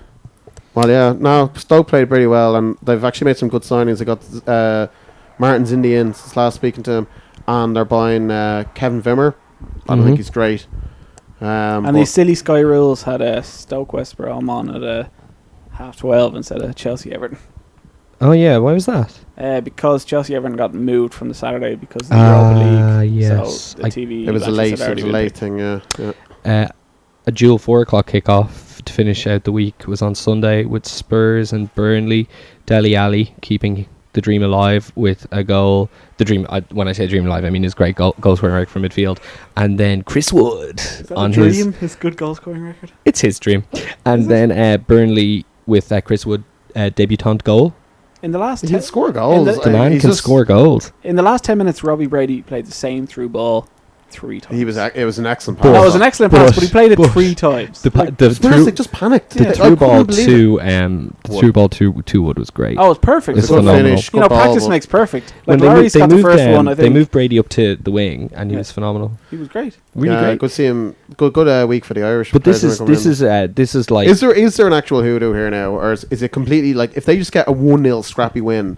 Well, yeah. No, Stoke played pretty well, and they've actually made some good signings. They got Martin's in since last speaking to him, and they're buying Kevin Vimmer. I don't Mhm. think he's great. And but these silly Sky rules had Stoke West Brom on at 12:30 instead of Chelsea Everton. Oh yeah, why was that? Because Chelsea Everton got moved from the Saturday because of the Europa League. Yes. So the TV it was a matches late, had already been picked. thing. Yeah. A dual 4 o'clock kickoff to finish out the week was on Sunday with Spurs and Burnley. Dele Alli keeping the dream alive with a goal. The dream, when I say dream alive, I mean his great goal scoring record from midfield. And then Chris Wood Is that on a dream? His good goal scoring record. it's his dream. And then Burnley with Chris Wood debutant goal. In the last He'll score goals. The man He's can just- score goals. in the last 10 minutes, Robbie Brady played the same through ball 3 times. It was an excellent But- pass. That was an excellent But- pass, but he played it but 3 times. The Spurs, through they just panicked. Yeah. I through ball couldn't believe it. through ball to Wood was great. Oh, it's perfect. It's Good phenomenal. finish. You know, good ball, practice but- makes perfect. When Like Larry's got the first one, I they think. moved Brady up to the wing, and he Yeah. was phenomenal. He was great. Really Yeah, great. good to see him. Good week for the Irish. But players this when they come in. is like Is there an actual hoodoo here now, or is it completely like if they just get a 1-0 scrappy win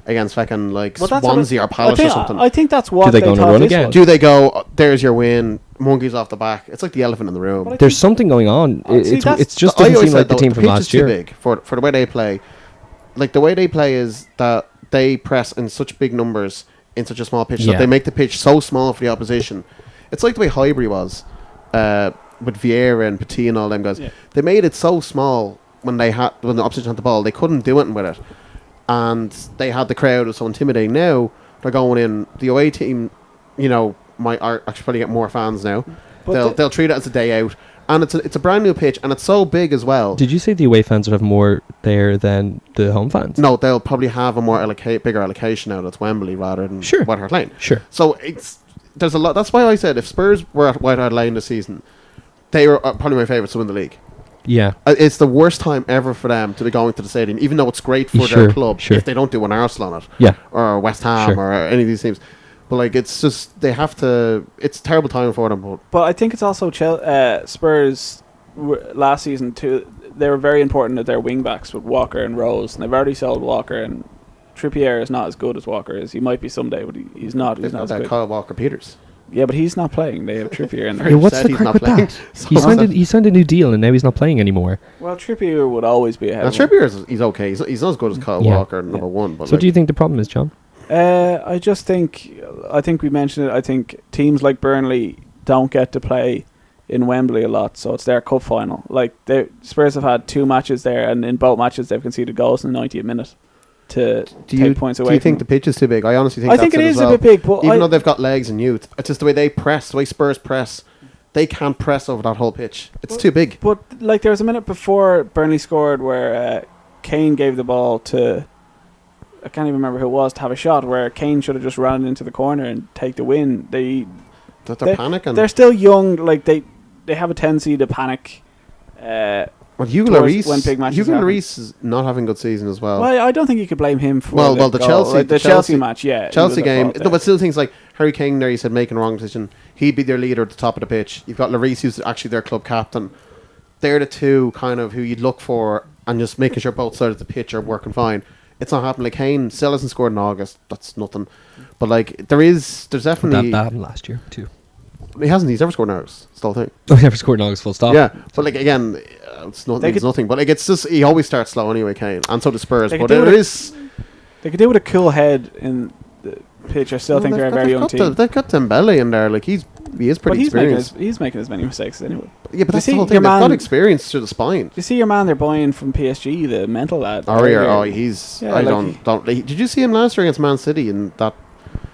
against fucking like Well, that's Swansea or Palace or something? I think that's what Do they go on a thought run this again? was. Do they go? There's your win. Monkeys off the back. It's like the elephant in the room. But I there's think- something going on. See, that's- It's just I doesn't always seem like said, the though, team the from pitch last is too year. big for the way they play. Like the way they play is that they press in such big numbers in such a small pitch Yeah. that they make the pitch so small for the opposition. It's like the way Highbury was with Vieira and Petit and all them guys. Yeah. They made it so small when the opposition had the ball, they couldn't do anything with it, and they had the crowd was so intimidating. Now they're going in. The away team, might actually probably get more fans now. But They'll treat it as a day out, and it's a brand new pitch, and it's so big as well. Did you say the away fans would have more there than the home fans? No, they'll probably have a more bigger allocation now. That's Wembley rather than Sure. White Hart Lane. Sure. So there's a lot. That's why I said if Spurs were at White Hart Lane this season, they were probably my favourites to win the league. Yeah. It's the worst time ever for them to be going to the stadium, even though it's great for Sure, their club sure. if they don't do an Arsenal on it. Yeah. Or West Ham Sure. or any of these teams. But like it's just they have to. It's a terrible time for them. But I think it's also Spurs last season too. They were very important at their wing backs with Walker and Rose, and they've already sold Walker. And Trippier is not as good as Walker is. He might be someday, but he's not. He's they've not got as that good. Kyle Walker-Peters. Yeah, but he's not playing. They have Trippier in there. Yeah, what's said the he's crack not with playing. that? So He signed a new deal, and now he's not playing anymore. Well, Trippier would always be ahead. Now of him. Trippier he's okay. He's not as good as Kyle Yeah. Walker number one. But So what do you think the problem is, John? I just think we mentioned it. I think teams like Burnley don't get to play in Wembley a lot, so it's their cup final. Like Spurs have had 2 matches there, and in both matches they've conceded goals in the 90th minute to take points away. Do you think the from them. pitch is too big? I honestly think I think that's it as is well. a bit big, but Even though they've got legs and youth, it's just the way they press, the way Spurs press. They can't press over that whole pitch. It's too big. But like there was a minute before Burnley scored where Kane gave the ball to, I can't even remember who it was, to have a shot where Kane should have just run into the corner and take the win. They're Panicking. They're still young. Like they have a tendency to panic. Well, Hugo towards Lloris, when big matches Hugo happen. Lloris is not having a good season as well. Well, I don't think you could blame him for Well, the goal. Chelsea- Like, the the Chelsea Chelsea- match, yeah, he Chelsea was at game, fault no, there. but still things like Harry Kane there, he said making wrong decision. He'd be their leader at the top of the pitch. You've got Lloris, who's actually their club captain. They're the two kind of who you'd look for, and just making sure both sides of the pitch are working fine. It's not happening. Like Kane still hasn't scored in August. That's nothing. But like there's definitely That happened last year too. he hasn't. He's never scored in August. It's the whole thing. Oh, he never scored in August, full stop. Yeah, but like again, it's not. They It's could- nothing. But like it's just he always starts slow anyway, Kane, and so does Spurs. They But could do it it- is. They could do with a cool head in the pitch. I still think they're a very young team. They've got Dembele in there. Like he is But pretty experienced. he's making as many mistakes as anyone. Yeah, but that's see the whole your thing. They've got man- experience through the spine. You see your man they're buying from PSG, the mental lad. Aurier, Aurier. he's. Yeah, I like don't. Did you see him last year against Man City? And that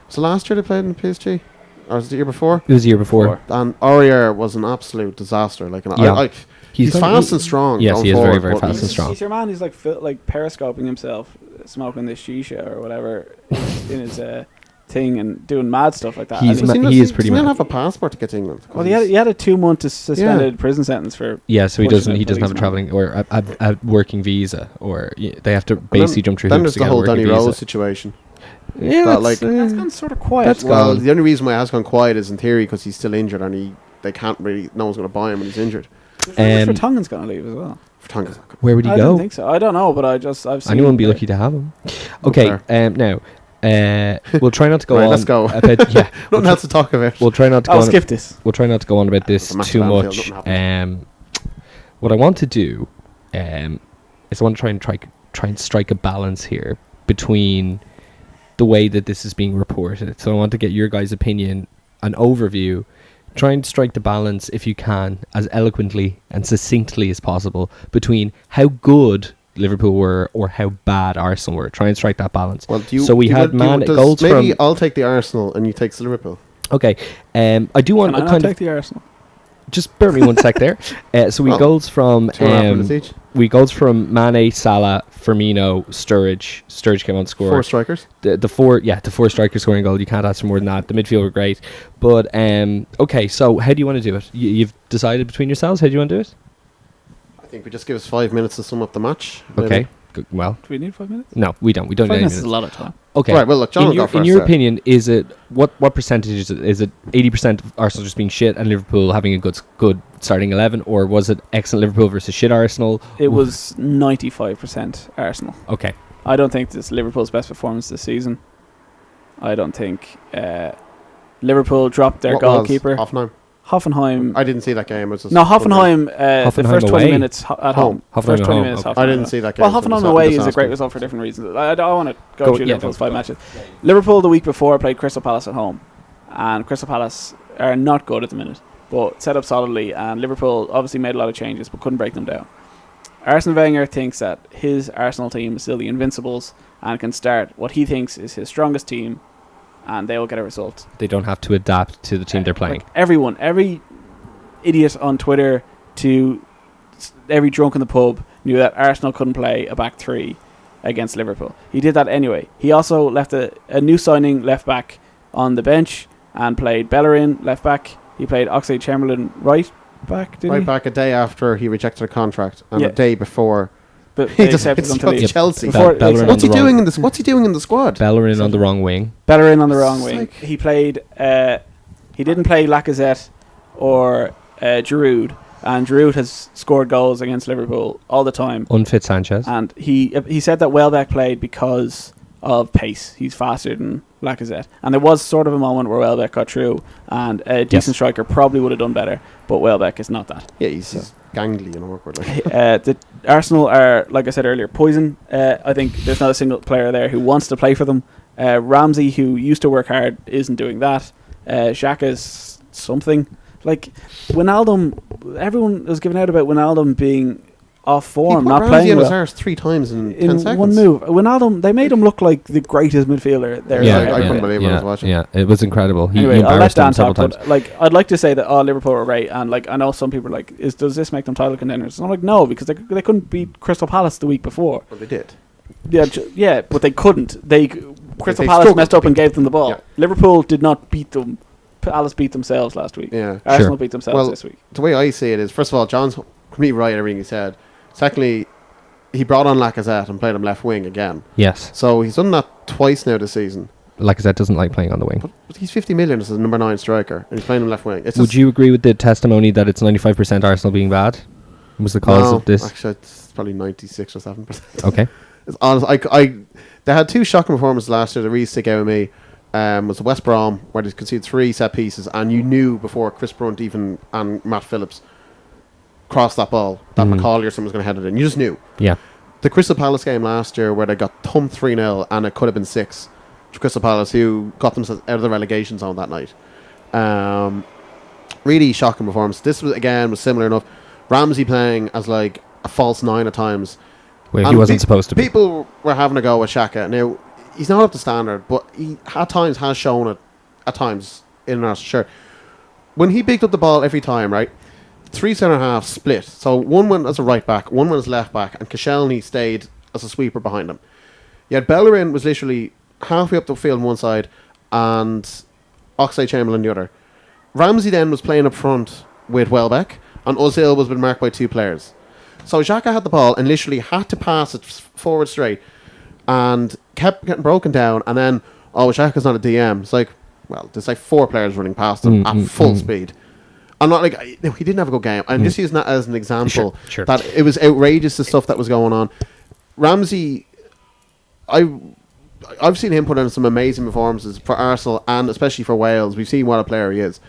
was the last year they played in PSG, or was it the year before? It was the year before. And Aurier was an absolute disaster. Like, Yeah. he's He's fast he- and strong. yes, going he is very, forward, very but fast he's- and strong. He's your man who's like periscoping himself, smoking this shisha or whatever in his thing and doing mad stuff like that. He's And ma- Does he is pretty does he mad. not have a passport to get to England? well, he had a 2-month suspended prison sentence for. Yeah, so he pushing doesn't. a He doesn't have a policeman. traveling or a working visa, or they have to basically jump through Then hoops there's to the get a whole working Danny visa. Rose situation. Yeah, that, that's, like- That's gone sort of quiet. That's Well, gone. the only reason why it has gone quiet is in theory because he's still injured and they can't really. No one's going to buy him when he's injured. Vertonghen's going to leave as well. Vertonghen's not good. where would he I go? don't think so. I don't know, but I've seen. Anyone would be lucky to have him. Okay, fair. now we'll try not to go Right, on. let's go. About, yeah, Nothing else to talk about. we'll try not to go I'll on. skip this. We'll try not to go on about this It's a match too at Anfield, much. nothing What I want to do is I want to try and strike a balance here between the way that this is being reported. So I want to get your guys' opinion, an overview. Try and strike the balance, if you can, as eloquently and succinctly as possible between how good Liverpool were or how bad Arsenal were. Try and strike that balance. Well, do you, so we do you had want- do you- goals maybe from. I'll take the Arsenal and you take the Liverpool. Okay, I do want Can I a not kind take of the Arsenal? just bear me one sec there. So we Well, goals from 2.5 minutes each. we goals from Mane, Salah, Firmino, Sturridge. Sturridge came on to score. 4 strikers. The four strikers scoring goal. You can't ask for more than that. The midfield were great, but okay. So how do you want to do it? You've decided between yourselves. How do you want to do it? I think we just give us 5 minutes to sum up the match. Okay. Well, Do we need 5 minutes? no, we don't. We don't 5 need minutes any is a minutes. lot of time. Okay. Right, well, look, John will go in first your there. opinion, is it what percentage is it? Is it 80% of Arsenal just being shit and Liverpool having a good starting 11, or was it excellent Liverpool versus shit Arsenal? It was 95% Arsenal. Okay. I don't think this is Liverpool's best performance this season. I don't think Liverpool dropped their What was goalkeeper. Hoffenheim? Hoffenheim. I didn't see that game. It was just No, Hoffenheim. The Hoffenheim first 20 away? minutes at home. Hoffenheim First at 20 home, minutes. okay. Hoffenheim I didn't at see that game. Well, so Hoffenheim it's away is a disaster. great result for different reasons. I don't want to go Go- through yeah, Liverpool's go. 5 matches. Liverpool the week before played Crystal Palace at home, and Crystal Palace are not good at the minute, but set up solidly. And Liverpool obviously made a lot of changes, but couldn't break them down. Arsene Wenger thinks that his Arsenal team is still the Invincibles and can start what he thinks is his strongest team, and they will get a result. They don't have to adapt to the team they're playing. Like every idiot on Twitter to every drunk in the pub knew that Arsenal couldn't play a back three against Liverpool. He did that anyway. He also left a new signing left back on the bench and played Bellerin left back. He played Oxlade-Chamberlain right back, didn't Right he? back a day after he rejected a contract, and Yeah. a day before But he they accepted decided him to to go to leave. Chelsea. Before they Bellerin accepted What's he on the doing wrong- in this? What's he doing in the squad? Bellerin on the wrong wing. Bellerin on the wrong wing. Like- He played. He didn't play Lacazette or Giroud, and Giroud has scored goals against Liverpool all the time. Unfit Sanchez. And he said that Welbeck played because of pace. He's faster than Lacazette. And there was sort of a moment where Welbeck got through, and a decent striker probably would have done better, but Welbeck is not that. Yeah, he's gangly and awkward. Like. The Arsenal are, like I said earlier, poison. I think there's not a single player there who wants to play for them. Ramsey, who used to work hard, isn't doing that. Xhaka's something. Like, Wijnaldum, everyone was giving out about Wijnaldum being off form, He put not Ramsey playing in his well. arse 3 times in 10 In seconds. one move. Wijnaldum, they made him look like the greatest midfielder there. Yeah, ever. I couldn't believe what I was watching. Yeah, it was incredible. He Anyway, I'll let embarrassed them Dan several talk. times. But like, I'd like to say that Liverpool are great, and like I know some people are like, does this make them title contenders? And I'm like, no, because they couldn't beat Crystal Palace the week before. Well, they did. Yeah, but they couldn't. Crystal they Palace struggled messed to up and gave them the ball. Yeah. Liverpool did not beat them. Palace beat themselves last week. Yeah. Arsenal beat themselves Well, this week. the way I see it is, first of all, John's completely right in everything he said. Secondly, he brought on Lacazette and played him left wing again. Yes. So he's done that twice now this season. Lacazette doesn't like playing on the wing. But he's 50 million as a number 9 striker, and he's playing him left wing. It's Would just- you agree with the testimony that it's 95% Arsenal being bad? Was the cause No, of this? Actually, it's probably 96 or 7%. Okay. It's honest. They had 2 shocking performances last year that really stick out with me. Was the West Brom, where they conceded 3 set pieces, and you knew before Chris Brunt even and Matt Phillips crossed that ball that McCauley or someone was going to head it in. You just knew. Yeah. The Crystal Palace game last year, where they got thumped 3-0, and it could have been 6 to Crystal Palace, who got themselves out of the relegation zone that night. Really shocking performance. This was similar enough. Ramsey playing as like a false 9 at times. Well, he And wasn't supposed to be. People were having a go at Xhaka. Now, he's not up to standard, but he at times has shown it at times in our shirt. When he picked up the ball every time, right, 3 centre halves split. So one went as a right back, one went as left back, and Koscielny stayed as a sweeper behind him. Yet Bellerin was literally halfway up the field on one side and Oxlade-Chamberlain the other. Ramsey then was playing up front with Welbeck, and Ozil was being marked by 2 players. So Xhaka had the ball and literally had to pass it forward straight and kept getting broken down. And then, Xhaka's not a DM. It's like, well, there's like 4 players running past him at full speed. I'm not like, he didn't have a good game. I'm just using that as an example Sure. that it was outrageous, the stuff that was going on. Ramsey, I've seen him put in some amazing performances for Arsenal and especially for Wales. We've seen what a player he is.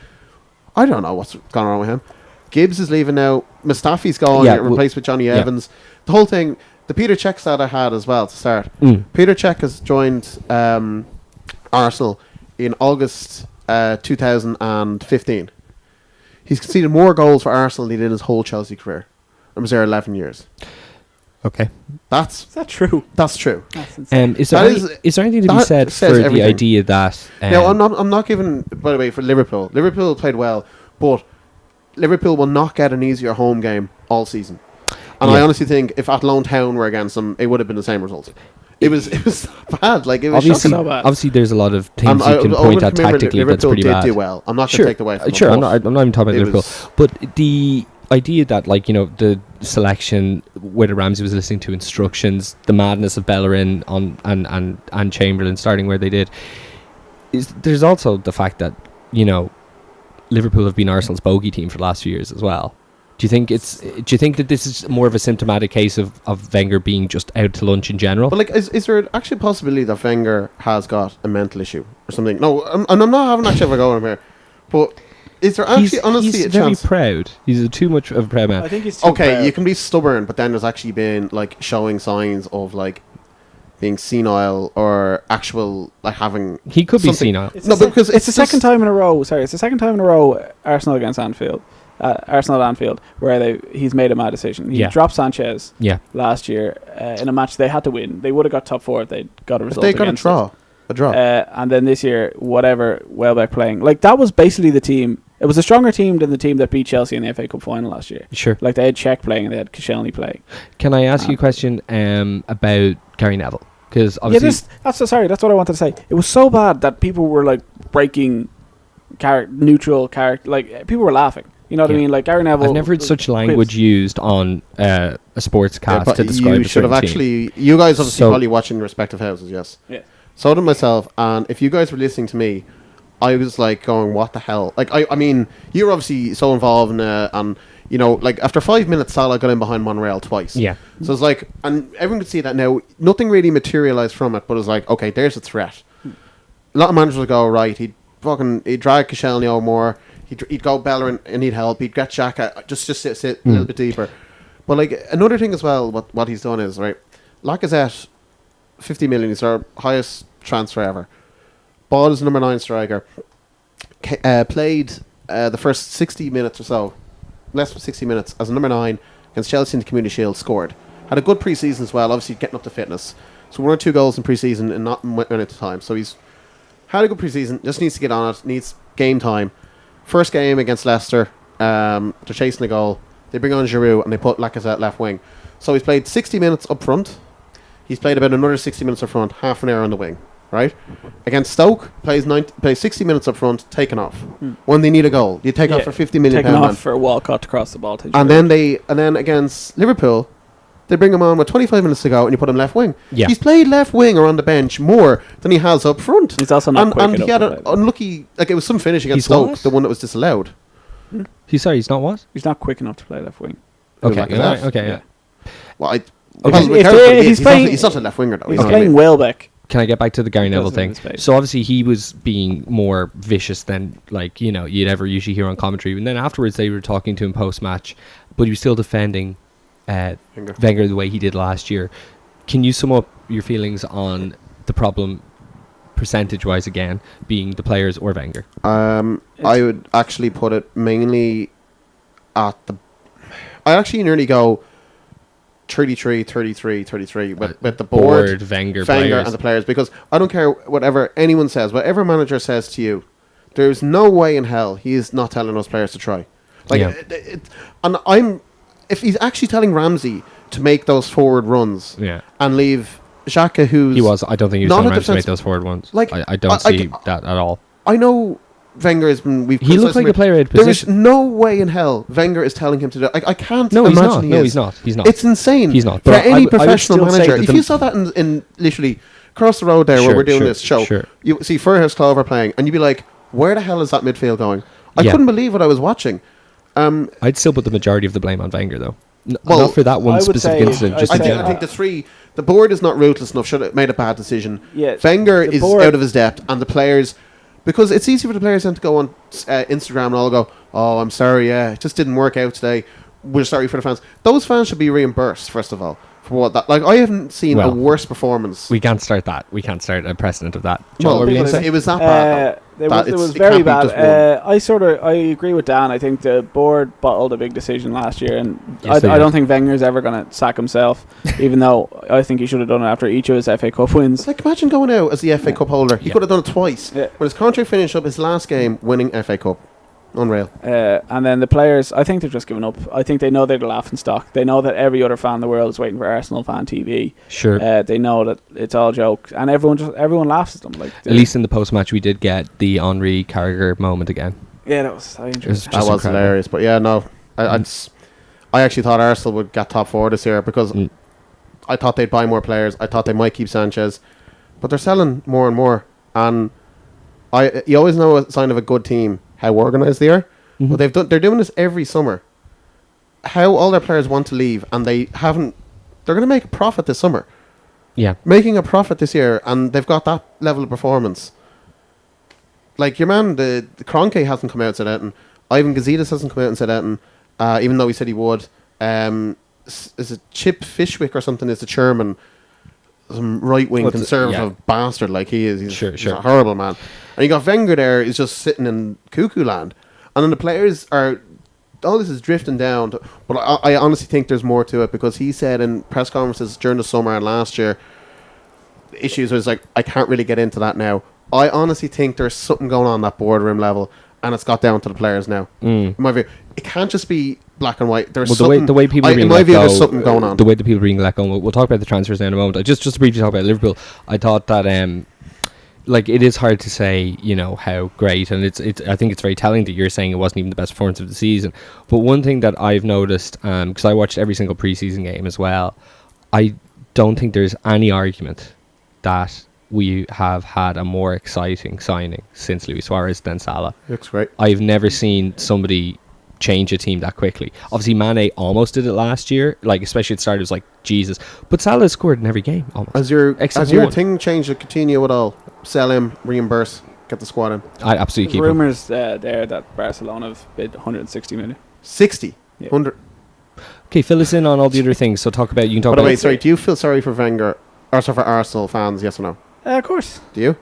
I don't know what's gone on with him. Gibbs is leaving now. Mustafi's going, Yeah, replaced with Johnny yeah. Evans. The whole thing, the Peter Cech stat I had as well to start. Peter Cech has joined Arsenal in August 2015. He's conceded more goals for Arsenal than he did in his whole Chelsea career. And was there 11 years. Okay. Is that true? That's true. That's insane. Is there anything to be that said for says the everything. idea that... Now, I'm not giving, by the way, for Liverpool. Liverpool played well, but Liverpool will not get an easier home game all season. And I honestly think if Athlone Town were against them, it would have been the same result. It was bad. Like, it was obviously, shocking. so bad. obviously, there's a lot of things you can point at tactically that's pretty bad. Do well. I'm not going to take away from them. Sure, I'm not even talking about it Liverpool. But the idea that, like, you know, the selection, whether Ramsey was listening to instructions, the madness of Bellerin and Chamberlain starting where they did, there's also the fact that, you know, Liverpool have been Arsenal's bogey team for the last few years as well. Do you think that this is more of a symptomatic case of Wenger being just out to lunch in general? But like, is there actually a possibility that Wenger has got a mental issue or something? No, I'm not having actually have a go on him here. But is there actually honestly he's a very chance? proud. He's too much of a proud man. I think he's too Okay, proud. you can be stubborn, but then there's actually been like showing signs of like being senile or actual like having. He could be something- senile. It's No, the because it's the just- second time in a row. Sorry, it's the second time in a row Arsenal against Anfield. Arsenal at Anfield, where he's made a mad decision. He Yeah. dropped Sanchez Yeah. last year in a match they had to win. They would have got top 4 if they got a result. They got a against draw. us. A draw. And then this year, whatever Welbeck playing, like that was basically the team. It was a stronger team than the team that beat Chelsea in the FA Cup final last year. Sure. Like they had Czech playing and they had Koscielny playing. Can I ask you a question about Gary Neville? Because obviously, That's what I wanted to say. It was so bad that people were like breaking neutral character. Like people were laughing. You know what I Yeah. mean? Like Gary Neville. I've never heard such language used on a sports cast but to describe you a should have certain team. actually. You guys obviously So- probably watching your respective houses, yes. Yeah. So did myself, and if you guys were listening to me, I was like going, "What the hell?" Like, I mean, you're obviously so involved in and you know, like after 5 minutes, Salah got in behind Monreal twice. Yeah. So it's like, and everyone could see that now. Nothing really materialized from it, but it's like, okay, there's a threat. A lot of managers would go, right, he'd drag Koscielny over more. He'd go Bellerin and he'd help. He'd get Xhaka just sit a little bit deeper. But like another thing as well, what he's done is right. Lacazette, 50 million. He's our highest transfer ever. Ball is number 9 striker. Played the first 60 minutes or so, less than 60 minutes as a number 9 against Chelsea in the Community Shield. Scored. Had a good pre-season as well. Obviously getting up to fitness. So 1 or 2 goals in pre-season and not minutes of time. So he's had a good pre-season. Just needs to get on it. Needs game time. First game against Leicester, they're chasing a goal. They bring on Giroud and they put Lacazette left wing. So he's played 60 minutes up front. He's played about another 60 minutes up front, half an hour on the wing, right? Against Stoke, plays 60 minutes up front, taken off. When they need a goal, you take off for 50 million taken pound off for Walcott to cross the ball to and Giroud. then against Liverpool, they bring him on with 25 minutes to go and you put him left wing. Yeah. He's played left wing or on the bench more than he has up front. He's also not quick and he enough had to an play. unlucky, like it was some finish against He's Stoke, what? the one that was disallowed. He's not what? He's not quick enough to play left wing. Okay. Lacazette. Alright, okay. Yeah. Well, Okay. well, If regardless, he's playing- he's not a left winger though. He's you know what I playing mean? Welbeck. Can I get back to the Gary Neville Doesn't thing? have space. So obviously he was being more vicious than, like, you know, you'd ever usually hear on commentary. And then afterwards they were talking to him post-match, but he was still defending Wenger the way he did last year. Can you sum up your feelings on the problem, percentage-wise again, being the players or Wenger? I would actually put it mainly at the. I actually nearly go 33, 33, 33 with the board, Wenger players. and the players, because I don't care whatever anyone says, whatever manager says to you, there's no way in hell he is not telling those players to try. Like, Yeah. and if he's actually telling Ramsey to make those forward runs Yeah. and leave Xhaka, who's I don't think he was not telling a Ramsey to make defense- those forward ones. like, I don't see that at all. I know Wenger has been. He looked like a player out of There is position. no way in hell Wenger is telling him to do. I can't. No, he's imagine not. He No, is. he's not. He's not. It's insane. He's not. For But I any would professional still say manager. that If the- you saw that in literally across the road there where Sure, we're doing sure, this show, sure. you see Furhouse Clover playing, and you'd be like, "Where the hell is that midfield going?" I Yeah. couldn't believe what I was watching. I'd still put the majority of the blame on Wenger, though. Well, Not for that one I would specific say- incident, I'd just I in say- think, general. the board is not ruthless enough. Should have made a bad decision. Yeah, Wenger the is board- out of his depth, and the players, because it's easy for the players then to go on Instagram and all go, "Oh, I'm sorry, yeah, it just didn't work out today. We're sorry for the fans." Those fans should be reimbursed first of all for what that. Like, I haven't seen a Well, worse performance. We can't start that. We can't start a precedent of that. John, Well, what were you because going to say? it was that bad. It That was it very can't be just bad. I agree with Dan. I think the board bottled a big decision last year, and Yes, they I did. don't think Wenger's ever going to sack himself, even though I think he should have done it after each of his FA Cup wins. It's like, imagine going out as the FA Cup holder. He Yeah. could have done it twice. Yeah. But his contract finished up his last game winning FA Cup. Unreal. And then the players, I think they're just giving up. I think they know they're the laughing stock. They know that every other fan in the world is waiting for Arsenal fan TV. Sure. They know that it's all jokes, and everyone laughs at them. Like At least in the post-match, we did get the Henri Carragher moment again. yeah, that was interesting. It was That just was incredible. hilarious. But yeah, no, I actually thought Arsenal would get top 4 this year because I thought they'd buy more players. I thought they might keep Sanchez, but they're selling more and more. And you always know a sign of a good team how organised they are. But they're doing this every summer. How all their players want to leave and they haven't. They're going to make a profit this summer. Yeah. Making a profit this year, and they've got that level of performance. Like your man, the Kroenke hasn't come out and said anything. Ivan Gazidis hasn't come out and said anything, even though he said he would. Is it Chip Fishwick or something? Is the chairman, some right wing What's it? conservative bastard like he is. He's, Sure. he's a horrible man. And you got Wenger there. He's just sitting in cuckoo land, and then the players are. All this is drifting down, but I honestly think there's more to it because he said in press conferences during the summer and last year, the issues was like, I can't really get into that now. I honestly think there's something going on that boardroom level, and it's got down to the players now. In my view, it can't just be black and white. There's something. The way people are being in my let view, go, there's something going on. The way the people are being let go. We'll talk about the transfers now in a moment. Just to briefly talk about Liverpool, I thought that like it is hard to say, how great, and it's. I think it's very telling that you're saying it wasn't even the best performance of the season. But one thing that I've noticed, because I watched every single preseason game as well, I don't think there's any argument that we have had a more exciting signing since Luis Suarez than Salah. Looks great. I've never seen somebody change a team that quickly. Obviously, Mane almost did it last year. Like, especially at the start, it was like, Jesus. But Salah scored in every game, almost. Has your Except your one. thing changed to Coutinho at all? Sell him, reimburse, get the squad in. I absolutely keep him. Rumours there that Barcelona have bid 160 million. 60, Yeah. 100. Okay, fill us in on all the other things. So you can talk By the about... way, sorry, do you feel sorry for Wenger, or sorry for Arsenal fans, yes or no? Of course. Do you?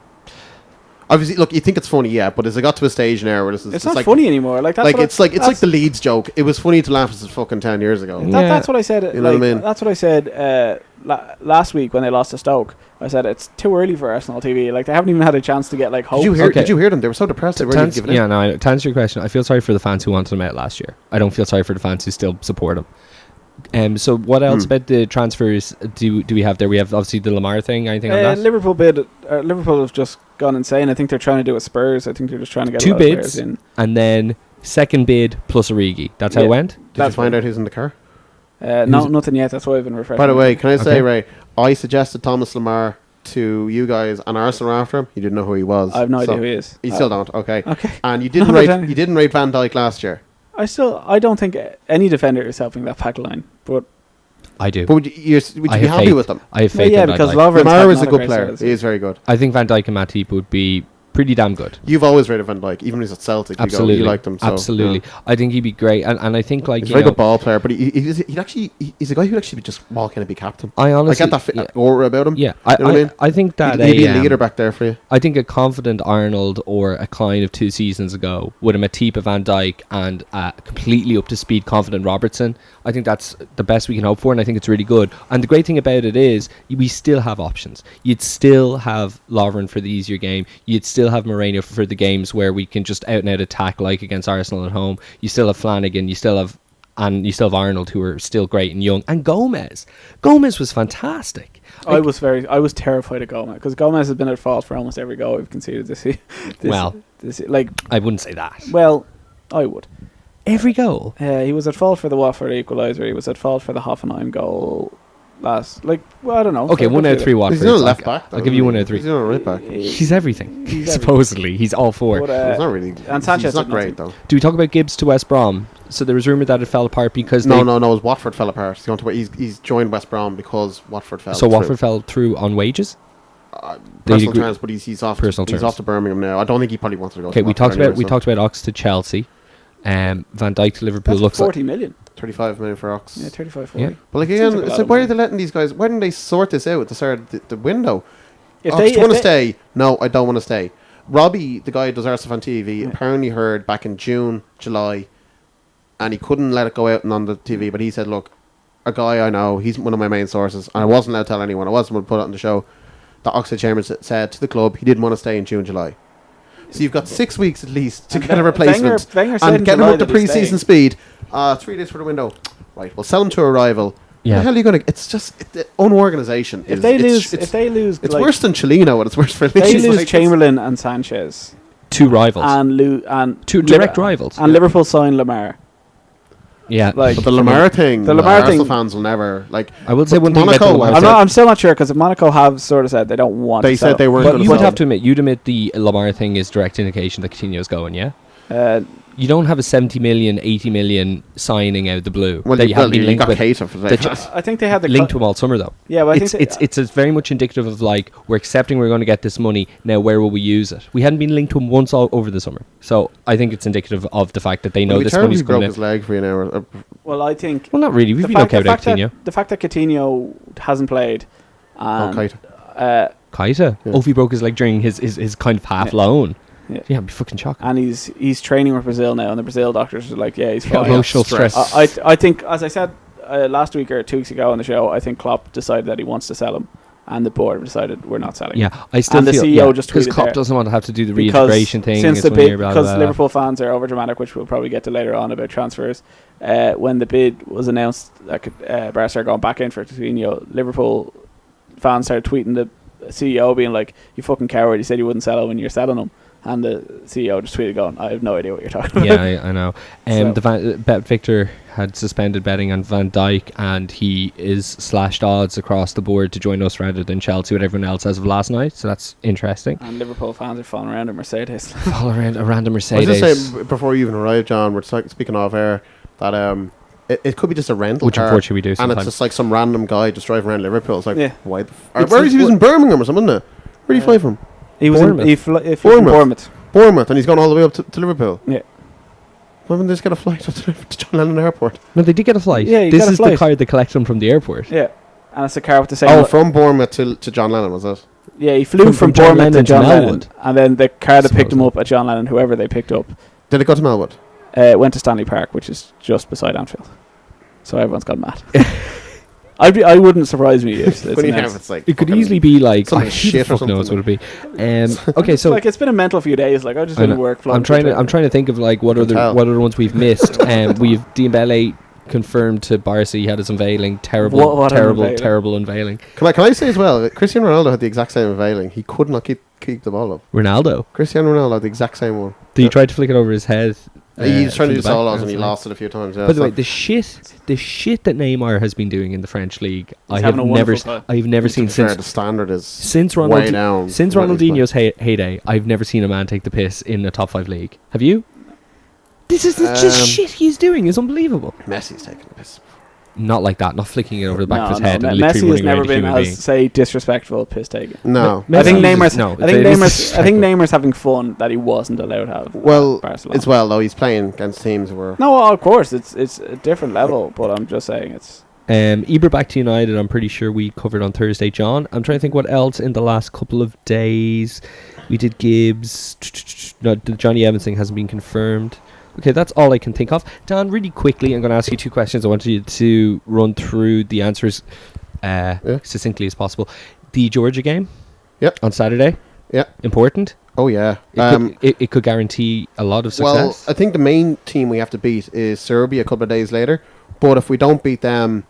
Obviously, look, you think it's funny, yeah, but has it got to a stage now where this is It's not like, funny anymore. Like that's like what it's like that's- the Leeds joke. It was funny to laugh at it fucking 10 years ago. Yeah. That's what I said. You know what I mean? That's what I said last week when they lost to Stoke. I said it's too early for Arsenal TV. Like they haven't even had a chance to get like hope. Did you hear them? They were so depressed they weren't even giving in. No, to answer your question, I feel sorry for the fans who wanted him out last year. I don't feel sorry for the fans who still support him. So what else about the transfers do we have there? We have obviously the Lamar thing. Anything on that? Liverpool have just gone insane. I think they're trying to do it Spurs. I think they're just trying to get Two a lot of players bids in. and then second bid plus Origi. That's how it Yeah. went. Did you find out who's in the car? No, nothing yet. That's why I've been refreshing. By the way, can I say, Okay. Ray, I suggested Thomas Lamar to you guys, and Arsenal were after him. You didn't know who he was. I have no idea who he is. You still don't, okay. Okay. And you No, didn't but rate then- you didn't rate Van Dijk last year. I don't think any defender is helping that pack line. But I do. But would you I be have happy faith. with them? I have faith yeah, in because Van Dijk. Lovren's Lamar not is a good great player. start, is He is very good. I think Van Dijk and Matip would be pretty damn good. You've always rated Van Dijk, even when he's at Celtic. Absolutely, You liked him. So, absolutely. yeah. I think he'd be great, and I think like He's a you very know, good ball player, but he's a guy who'd actually just walk in and be captain. I I honestly get that yeah, aura about him. yeah. You know what I mean? I think that He'd be a a, leader back there for you. I think a confident Arnold or a Klein of 2 seasons ago with a Matip, a Van Dijk, and a completely up to speed confident Robertson. I think that's the best we can hope for, and I think it's really good. And the great thing about it is we still have options. You'd still have Lovren for the easier game. You'd still have Moreno for the games where we can just out and out attack, like against Arsenal at home. You still have Flanagan. You still have Arnold, who are still great and young, and Gomez. Gomez was fantastic. I was terrified of Gomez because Gomez has been at fault for almost every goal we've conceded this year. I wouldn't say that. Well, I would. Every goal. He was at fault for the Watford equaliser. He was at fault for the Hoffenheim goal last. I don't know. Okay, 1 out of 3 Watford. He's not a left back. I'll give you 1 out of 3. He's not a right back. He's everything. He's everything. Supposedly, he's all 4. But, He's not really. and Sanchez He's not did great nothing. though. Do we talk about Gibbs to West Brom? So there was rumour that it fell apart because No. His Watford fell apart. He's joined West Brom because Watford fell. So through. Watford fell through on wages. They Personal agree- terms, but he's off. Personal He's terms. off to Birmingham now. I don't think he probably wanted to go. Okay, to we Watford talked anyway, about so. talked about Ox to Chelsea. Van Dijk to Liverpool That's looks 40 million. 35 million for Ox. Yeah, 35, 40. Yeah. But like Seems again, like a it's lot like, of why money. are they letting these guys? Why didn't they sort this out at the start of the window? If Ox, they, do you want to if they- stay? No, I don't want to stay. Robbie, the guy who does Arsenal on TV, apparently heard back in June, July, and he couldn't let it go out and on the TV. But he said, "Look, a guy I know, he's one of my main sources, and I wasn't allowed to tell anyone. I wasn't going to put it on the show." That Oxlade Chambers said to the club he didn't want to stay in June, July. So you've got 6 weeks at least to get a replacement Wenger said in and get him July up to that he's pre-season staying. speed. 3 days for the window. Right, we'll sell him to a rival. Yeah. How the hell are you going to... It's just... unorganisation. If they lose, It's like, worse than Chilino and it's worse for They Leeds. lose Like, Chamberlain and Sanchez, 2 rivals. and Two direct rivals. and Liverpool sign Lamar. Yeah. Like, But the Lamar thing, The Lamar Arsenal thing- fans will never... Like, I will say but one thing about the Monaco, Lamar I'm still not sure because Monaco have sort of said they don't want. They to said sell they him. weren't But gonna you would sell have to admit the Lamar thing is direct indication that Coutinho's going, yeah? Uh, You don't have a 70 million, 80 million signing out of the blue well, that you haven't been you linked got with. Keita for that you- that. I think they had the Linked to him all summer though. Yeah, well, I it's think it's very much indicative of like we're accepting we're going to get this money now. Where will we use it? We hadn't been linked to him once all over the summer, so I think it's indicative of the fact that they know this money's broke coming his in. leg for you now. Well, I think Well, not really. We've been okay without Coutinho. the fact that Coutinho hasn't played. Keita. Keita. Yeah. Oh, if he broke his leg during his kind of half loan. Yeah. Yeah, I'd be fucking shocked. And he's training with Brazil now, and the Brazil doctors are like, yeah, he's fine. Emotional stress. I think, as I said last week or 2 weeks ago on the show, I think Klopp decided that he wants to sell him, and the board decided we're not selling him. Yeah, I still And the feel CEO just because tweeted Klopp there. doesn't want to have to do the Because reintegration thing. since it's the 1 bid, year, blah, because blah, blah. Liverpool fans are over dramatic, which we'll probably get to later on about transfers. When the bid was announced that Barca are going back in for Coutinho, Liverpool fans started tweeting the CEO being like, "You fucking coward! You said you wouldn't sell him, and you're selling him." And the CEO just tweeted going, "I have no idea what you're talking about." Yeah, I know. So- Bet Victor had suspended betting on Van Dijk, and he is slashed odds across the board to join us rather than Chelsea, with everyone else as of last night. So that's interesting. And Liverpool fans are falling around in Mercedes. All around a random I was Mercedes, just saying, before you even arrived, John, we're speaking off air, that it could be just a rental which car. unfortunately we do And sometimes. it's just like some random guy just driving around Liverpool. It's like, Yeah. why the It's where is he just using Birmingham or something, isn't it? Where do you fly from? He was Bournemouth. he flew from Bournemouth. Bournemouth, and he's gone all the way up to Liverpool. Yeah. Why wouldn't they just get a flight up to John Lennon Airport? No, they did get a flight. Yeah, you this get a is the flight. car that collects them from the airport. Yeah, and it's a car with the same. Oh, from Bournemouth to John Lennon, was it? Yeah, he flew from John Bournemouth to Lennon to John Lennon, Melwood. and then the car that picked him Supposedly. up at John Lennon, whoever they picked up, Did it go to Melwood? went to Stanley Park, which is just beside Anfield. So everyone's gone mad. I wouldn't surprise me if it's Funny enough, announced. it's like It could fucking- easily be like some who the shit or fuck knows what something. it'd be. Okay, so Like it's been a mental few days. Like I just I didn't know. work. I'm trying to think of like what Can other tell. ones we've missed. We've Dembele confirmed to Barca. He had his unveiling. Terrible, What an terrible, unveiling. terrible unveiling. Can I say as well? That Cristiano Ronaldo had the exact same unveiling. He could not keep the ball up. Ronaldo. Cristiano Ronaldo had the exact same one. Did he try to flick it over his head? He was trying from to do the back? solos and he lost it a few times. Yeah, By the so- way, the shit that Neymar has been doing in the French league, I have having a never, wonderful time. I've never to seen be fair, since the standard is since way down. Since from what he's Ronaldinho's heyday. I've never seen a man take the piss in a top 5 league. Have you? This is the just shit he's doing is unbelievable. playing. Messi's taking the piss. Not like that, not flicking it over the back of his head. No, and literally Messi has running never around a been human as being. say disrespectful piss taking. No. No, I think Messi Neymar's. is- no, I think it is Neymar's. I think disrespectful. Neymar's having fun that he wasn't allowed to have. Well, at Barcelona. as well though, he's playing against teams where No, of course it's a different level, but I'm just saying it's. Ibra back to United, I'm pretty sure we covered on Thursday, John. I'm trying to think what else in the last couple of days. We did Gibbs. No, the Johnny Evans thing hasn't been confirmed. Okay, that's all I can think of. Dan, really quickly, I'm going to ask you 2 questions. I want you to run through the answers succinctly as possible. The Georgia game Yep. on Saturday. Yeah. Important. Oh yeah. It could guarantee a lot of success. Well, I think the main team we have to beat is Serbia a couple of days later. But if we don't beat them,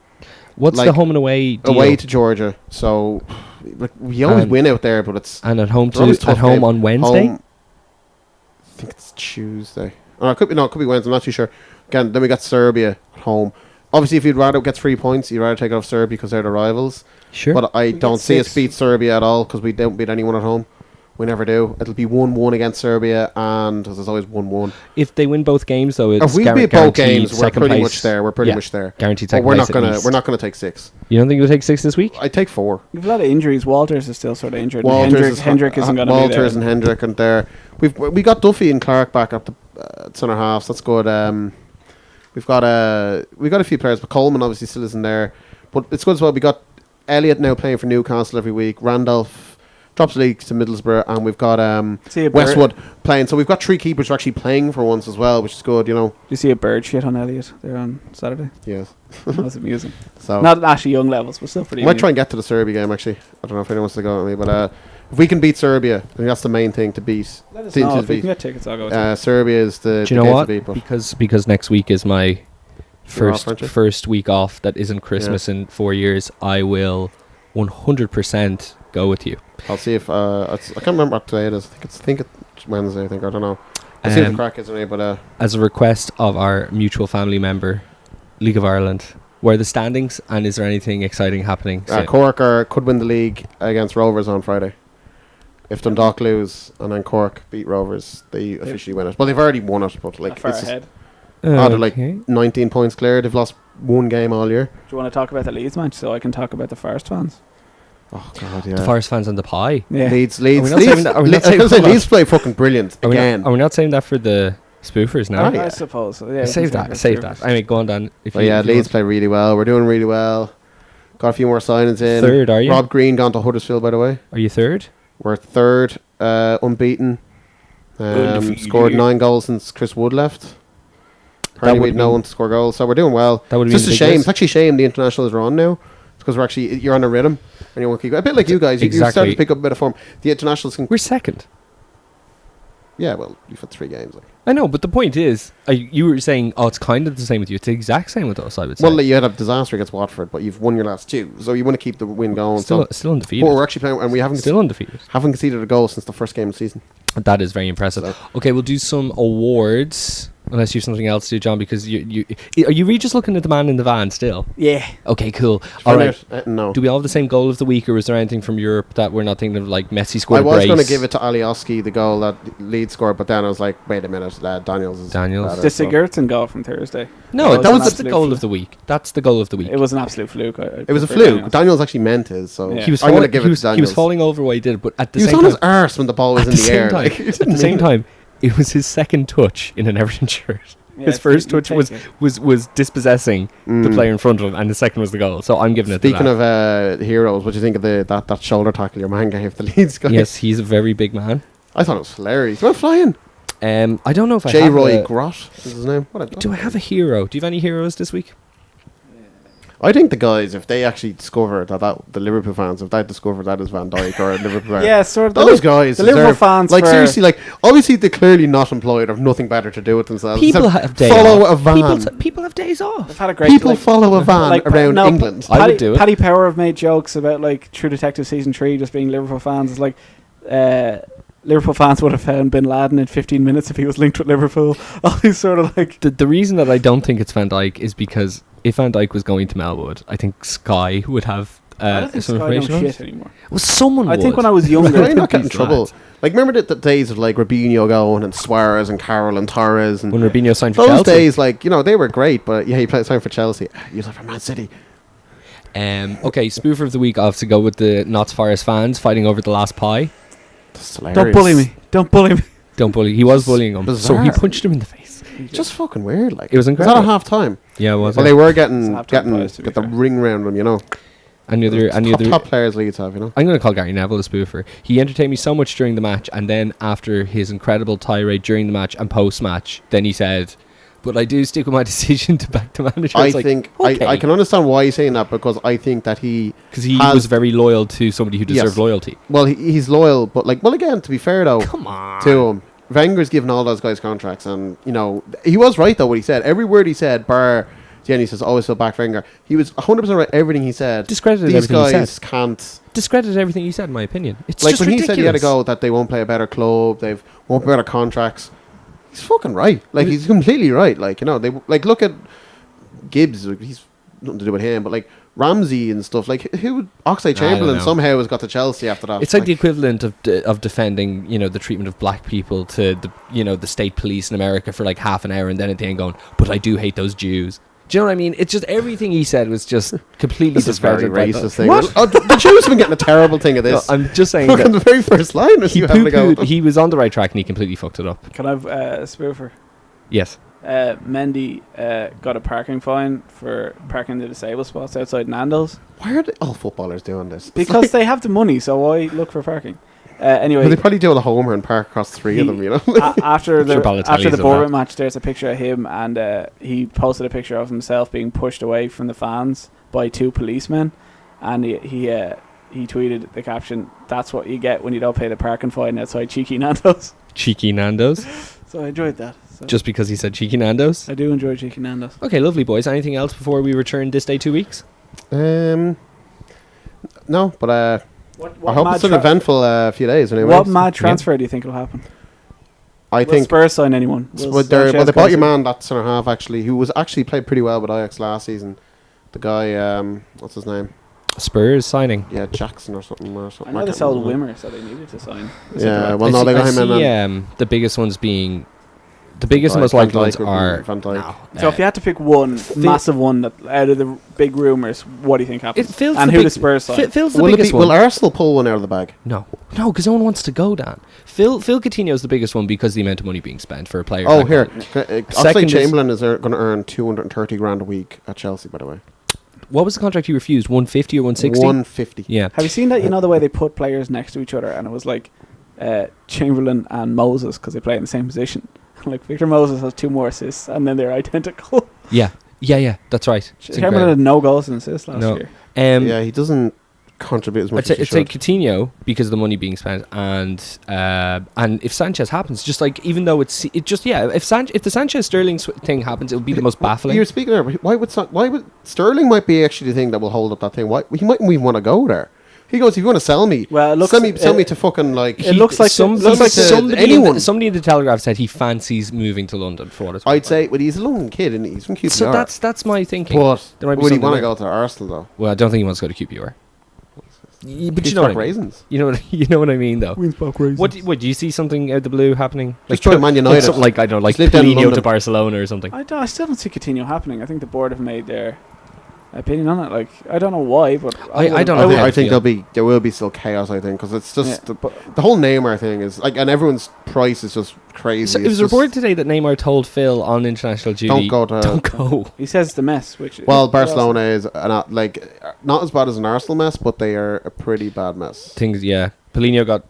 What's like, the home and away deal? away to Georgia, so like, we always And- win out there, but it's and at home they're always to tough at home game. on Wednesday. Home- I think it's Tuesday. Oh, it could be Wednesday. I'm not too sure. Again, then we got Serbia at home. Obviously, if you'd rather get 3 points, you'd rather take off Serbia because they're the rivals. Sure. But I get don't see us 6. beat Serbia at all because we don't beat anyone at home. We never do. It'll be 1-1 against Serbia, and there's always 1-1. If they win both games, though, it's If we beat both guaranteed games, we're second pretty place. much there. We're pretty Yeah, much there. Guaranteed But second we're place. not gonna at least. we're not gonna take 6. You don't think you'll take 6 this week? I take 4. We've a lot of injuries. Walters is still sort of injured. and Walters Hendrick isn't going to be there. Walters and Hendrick and there. We got Duffy and Clark back up the centre halves. That's good. We've got a few players, but Coleman obviously still isn't there. But it's good as well. We got Elliott now playing for Newcastle every week. Randolph drops the league to Middlesbrough, and we've got See a bird. Westwood playing. So we've got 3 keepers who are actually playing for once as well, which is good, you know. You see a bird shit on Elliot there on Saturday. Yes. That was amusing. So Not at Ashley Young levels, but still pretty. I might amusing. try and get to the Serbia game, actually. I don't know if anyone wants to go with me, but if we can beat Serbia, I think that's the main thing to beat. Let us team know to if we beat. can get tickets. I'll go with you. Serbia is the Do you know game what? to beat, but Because next week is my You're off, aren't you? first week off that isn't Christmas in 4 years. I will 100% go with you. I'll see if I can't remember what today it is. I think it's Wednesday. I don't know. I'll see if the crack is anyway, but As a request of our mutual family member, League of Ireland, where are the standings and is there anything exciting happening? Cork could win the league against Rovers on Friday. If Dundalk lose and then Cork beat Rovers, they officially win it. Well, they've already won it, but like Far it's ahead. they're like 19 points clear. They've lost 1 game all year. Do you want to talk about the Leeds match so I can talk about the Forest fans? Oh God, yeah. The Forest fans and the pie. Yeah. Leeds. Are we not Leeds. saying that- are we not saying that? Leeds play fucking brilliant Are we again. not saying that for the spoofers now? Oh, yeah. I suppose. So, yeah, Save that. I mean, go on, Dan. If But you- yeah, if you Leeds want. play really well. We're doing really well. Got a few more signings in. Third, are you? Rob Green gone to Huddersfield, by the way. Are you third? We're third, unbeaten. Undefeated. Scored 9 goals since Chris Wood left. Apparently we would had no mean- one to score goals, so we're doing well. That would It's mean just a big shame. list. It's actually a shame the internationals are on now. It's because you're on a rhythm and you want to keep a bit like you guys. You started Exactly. to pick up a bit of form. The internationals can. We're second. Yeah, well, you've had 3 games. Like. I know, but the point is, you were saying, it's kind of the same with you. It's the exact same with us, I would say. Well, like, you had a disaster against Watford, but you've won your last 2, so you want to keep the win going. still so. undefeated. But we're actually playing, and we haven't Still undefeated. haven't conceded a goal since the first game of the season. That is very impressive. So- Okay, we'll do some awards. Unless you have something else to do, John, because are you really just looking at the man in the van still? Yeah. Okay, cool. All All right. no. Do we all have the same goal of the week, or is there anything from Europe that we're not thinking of, like Messi scored I a was brace? going to give it to Alioski, the goal that Leeds scored, but then I was like, wait a minute, Daniels is Daniels. better, The so- Sigurdsson goal from Thursday. No, That that was was an the absolute goal fluke. of the week. That's the goal of the week. It was an absolute fluke. It was a prefer fluke. Daniels. Daniels actually meant his, so Yeah. He was I'm going falling, to give he it was, to Daniels. he was falling over while he did it, but at the He was same on time, his arse when the ball was at in the air. time, Like, he at didn't the same mean it. time, it was his second touch in an Everton shirt. Yeah, His first you touch take was it. dispossessing the Mm. player in front of him, and the second was the goal. So I'm giving it Speaking to that. of heroes, what do you think of that shoulder tackle your man gave the Leeds guy? Yes, he's a very big man. I thought it was hilarious. He went flying. I don't know if I J. have Roy a- Grott is his name. Do I have a hero? Do you have any heroes this week? I think the guys, if they actually discover that the Liverpool fans, if they discover that is Van Dijk or a Liverpool fan, Yeah, sort of. those guys, the Liverpool deserve- fans like for- seriously, like obviously they're clearly not employed, have nothing better to do with themselves. People except have days follow off. a van. People have days off. They've had a great. People like, follow a van like, around no, England. I would do it. Paddy Power have made jokes about like True Detective season 3 just being Liverpool fans. It's like Liverpool fans would have found Bin Laden in 15 minutes if he was linked with Liverpool. All these sort of like. The reason that I don't think it's Van Dijk is because if Van Dijk was going to Melwood, I think Sky would have I don't think some Sky information on don't it. shit anymore. Well, someone I would. think when I was They're younger, not getting in These trouble. lads. Like remember the days of like Robinho going and Suarez and Carroll and Torres and when Robinho signed for those Chelsea. days, like they were great, but yeah, he played time for Chelsea. He was like for Man City. Okay, spoofer of the week. I have to go with the Notts Forest fans fighting over the last pie. That's hilarious. don't bully me. Don't bully me. Don't bully. He was bullying him, so he Bizarre. punched him in the face. Just fucking weird. Like It was that incredible. at half time. Yeah, it was. Well, they were getting It's half-time pies, to be get the fair. ring round them. and the other, Top players Leeds have. I'm going to call Gary Neville a spoofer. He entertained me so much during the match, and then after his incredible tirade during the match and post-match, then he said, "But I do stick with my decision to back the manager." I It's like, think okay. I can understand why he's saying that because I think that because he has- was very loyal to somebody who deserved Yes. loyalty. well he's loyal, but again, to be fair though, Come on. to him, Wenger's given all those guys contracts, and he was right though what he said. Every word he said, bar Jenny says always still back Wenger. He was 100% right. Everything he said. Discredited These everything he guys said. can't. Discredited everything he said, in my opinion. It's Like just when ridiculous. he said he had to go, that they won't play a better club, they won't play better contracts. He's fucking right. Like he's completely right. Like they look at Gibbs. Like, he's nothing to do with him, but like Ramsey and stuff. Like who Oxlade I don't Chamberlain know. somehow has got to Chelsea after that. It's like the equivalent of defending, the treatment of black people to the state police in America for like half an hour, and then at the end going, "But I do hate those Jews." Do you know what I mean? It's just everything he said was just completely This is very discredited. by the- racist thing. What? Oh, the Jews have been getting a terrible thing of No, this. I'm just saying Fucking that the very first line is he you having to go. poo-pooed. He was on the right track and he completely fucked it up. Can I have a spoofer? Yes. Mendy got a parking fine for parking the disabled spots outside Nando's Why are all footballers doing this? It's because like- they have the money, so why look for parking? Anyway, But they probably do a homer and park across three of them, you know. after the Sure, Balotelli's after the in Bournemouth that. match, there's a picture of him, and he posted a picture of himself being pushed away from the fans by 2 policemen, and he tweeted the caption, "That's what you get when you don't pay the parking fine outside Cheeky Nando's." Cheeky Nando's. So I enjoyed that. So Just because he said Cheeky Nando's. I do enjoy Cheeky Nando's. Okay, lovely, boys. Anything else before we return this day 2 weeks? No, but I What hope it's an eventful few days. Anyway, What mad transfer do you think will happen? I Will think. Spurs sign anyone? Will Well, Sanchez they go bought your to- man, that centre half actually, who was actually played pretty well with Ajax last season. The guy, what's his name? Spurs signing. Yeah, Jackson or something. I know they can't sold remember. Wimmer, so they needed to sign. Yeah, well, no, they got him in. The biggest ones being the biggest and most Van likely ones Dijk would be are. Van Dijk. No, So if you had to pick one massive one that out of the big rumours, what do you think it happens? feels And the who big, the Spurs sign? Phil's the Will, biggest will one. Arsenal pull one out of the bag? No, because no one wants to go, Dan. Phil Coutinho is the biggest one because the amount of money being spent for a player. Oh, like here. that. Oxlade Second is- Chamberlain is going to earn 230 grand a week at Chelsea, by the way. What was the contract you refused? 150 or 160? 150. Yeah. Have you seen that? You know the way they put players next to each other, and it was like Chamberlain and Moses because they play in the same position. Like Victor Moses has 2 more assists, and then they're identical. Yeah. That's right. It's Chamberlain incredible. had no goals and assists last No. year. Yeah, he doesn't contribute as much I'd as say he should. Coutinho because of the money being spent, and if Sanchez happens, just like even though if the Sanchez Sterling thing happens, it would be the most baffling. You're speaking there, but why would Sterling might be actually the thing that will hold up that thing? Why he mightn't even want to go there? He goes, if you want to sell me, Well, it looks- sell me to fucking like. It looks like anyone. Somebody in the Telegraph said he fancies moving to London for what it's worth. I'd say, well, he's a London kid, and he's from QPR. So that's my thinking. But There might be would he something want to there. go to Arsenal though? Well, I don't think he wants to go to QPR. But He's you know what I got mean. raisins. You know what I mean, though. What do you see something out of the blue happening? Just try Man United. Something like I don't know, like Just live down in Coutinho to London. Barcelona or something. I still don't see Coutinho happening. I think the board have made their opinion on it. Like I don't know why, but I don't know I, how I to think feel. there will be still chaos. I think because it's just Yeah, the whole Neymar thing is like, and everyone's price is just crazy. So it It's was just- reported today that Neymar told Phil on international duty, Don't go. he says it's the mess. Which Well, Barcelona is not not as bad as an Arsenal mess, but they are a pretty bad mess. things. Yeah, Paulinho got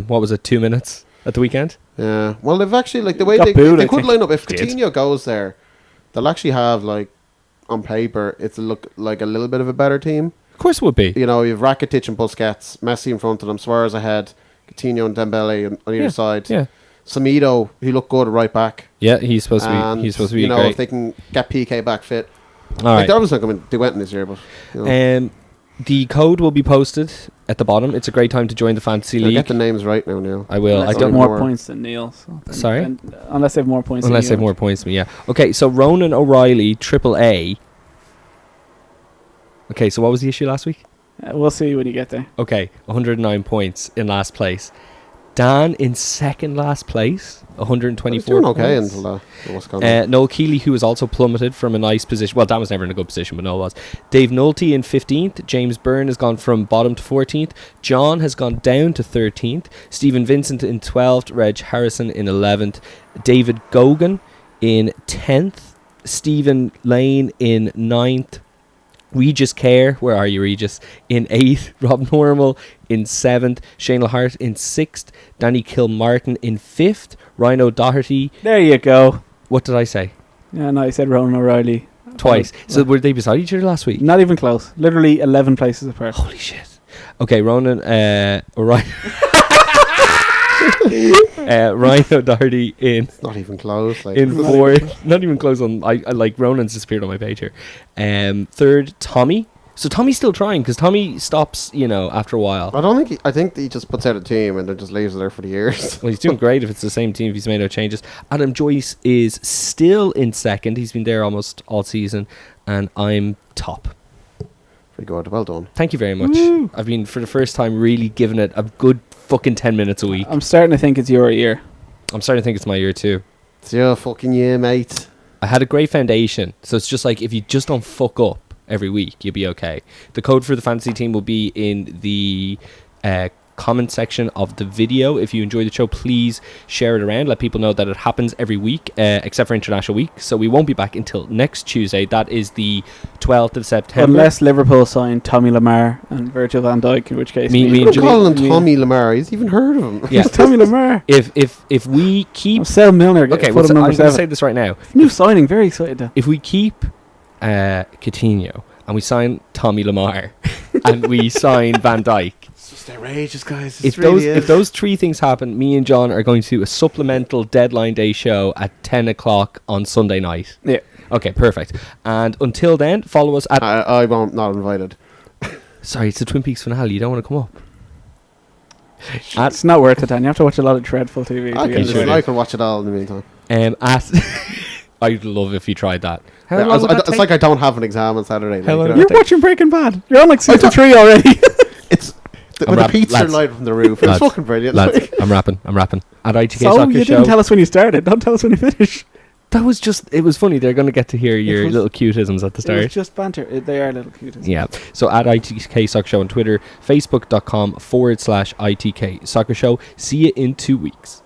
what was it, 2 minutes at the weekend? Yeah. Well, they've actually the way Got they booed, I could think. line up if Did. Coutinho goes there, they'll actually have on paper it's look like a little bit of a better team. Of course, it would be. You know, you've Rakitic and Busquets, Messi in front of them, Suarez ahead, Coutinho and Dembele on either side. Yeah, Semedo, he looked good at right back. yeah. He's supposed to And, be. He's supposed to be you know, great. if they can get PK back fit. All right. They're obviously not going to do anything this year, but you know, The code will be posted at the bottom. It's a great time to join the fantasy they'll league. get the names right now, Neil. I will. I Unless they don't have know. more points than Neil. So Sorry? unless they have more points. Unless they than have more points than me, yeah. Okay, so Ronan O'Reilly, Triple A. Okay, so what was the issue last week? We'll see when you get there. Okay, 109 points in last place. Dan in second last place, He's 124 doing okay points. until what's going on. Noel Keeley, who was also plummeted from a nice position. Well, Dan was never in a good position, but Noel was. Dave Nolte in 15th. James Byrne has gone from bottom to 14th. John has gone down to 13th. Stephen Vincent in 12th. Reg Harrison in 11th. David Gogan in 10th. Stephen Lane in 9th. Regis Kerr, where are you, Regis? In 8th. Rob Normal in 7th. Shane Lahart in 6th. Danny Kilmartin in 5th. Ryan O'Doherty. There you go. What did I say? Yeah, no, I said Ronan O'Reilly. Twice. So were they beside each other last week? Not even close. Literally 11 places apart. Holy shit. Okay, Ronan O'Reilly. Ryan O'Doherty in Not even close. Like, in 4th. Not even close on. I like Ronan's disappeared on my page here. 3rd, Tommy. So Tommy's still trying because Tommy stops, after a while. I don't think. I think he just puts out a team and then just leaves it there for the years. Well, he's doing great if it's the same team, if he's made no changes. Adam Joyce is still in 2nd. He's been there almost all season. And I'm top. Pretty good. Well done. Thank you very much. I've been, for the first time, really giving it a good fucking 10 minutes a week. I'm starting to think it's your year. I'm starting to think it's my year too. It's your fucking year, mate. I had a great foundation. So it's just like, if you just don't fuck up every week, you'll be okay. The code for the fantasy team will be in the comment section of the video. If you enjoy the show, please share it around. Let people know that it happens every week, except for International Week. So we won't be back until next Tuesday. That is the 12th of September. Unless Liverpool signed Tommy Lamar and Virgil van Dijk, in which case... Don't call him Tommy Lamar. He's even heard of him. Yeah. It's Tommy Lamar. If we keep... Sel Milner. Okay, put him I'm number going to 7. say this right now. New signing, very excited now. If we keep Coutinho and we sign Tommy Lamar and we sign Van Dijk, It's just outrageous, guys. if those three things happen, me and John are going to do a supplemental deadline day show at 10 o'clock on Sunday night. Yeah. Okay, perfect. And until then, follow us at... I won't, not invited. Sorry, it's the Twin Peaks finale. You don't want to come up. It's not worth it, Dan. You have to watch a lot of dreadful TV. I to can, get sure it. do. I can watch it all in the meantime. I'd love if you tried that. How Yeah, long would that it's take? like I don't have an exam on Saturday. How long you know. would You're watching Breaking Bad. You're on like season 3 already. It's I'm when the wrap- pizza lads. light from the roof. It's Lads. fucking brilliant. Lads, I'm rapping. At ITK So Soccer you Show. didn't tell us when you started. Don't tell us when you finish. That was just... It was funny. They're going to get to hear your was- little cutisms at the It start. was just banter. They are little cuties. Yeah. So at ITK Soccer Show on Twitter, facebook.com/ITK Soccer Show. See you in 2 weeks.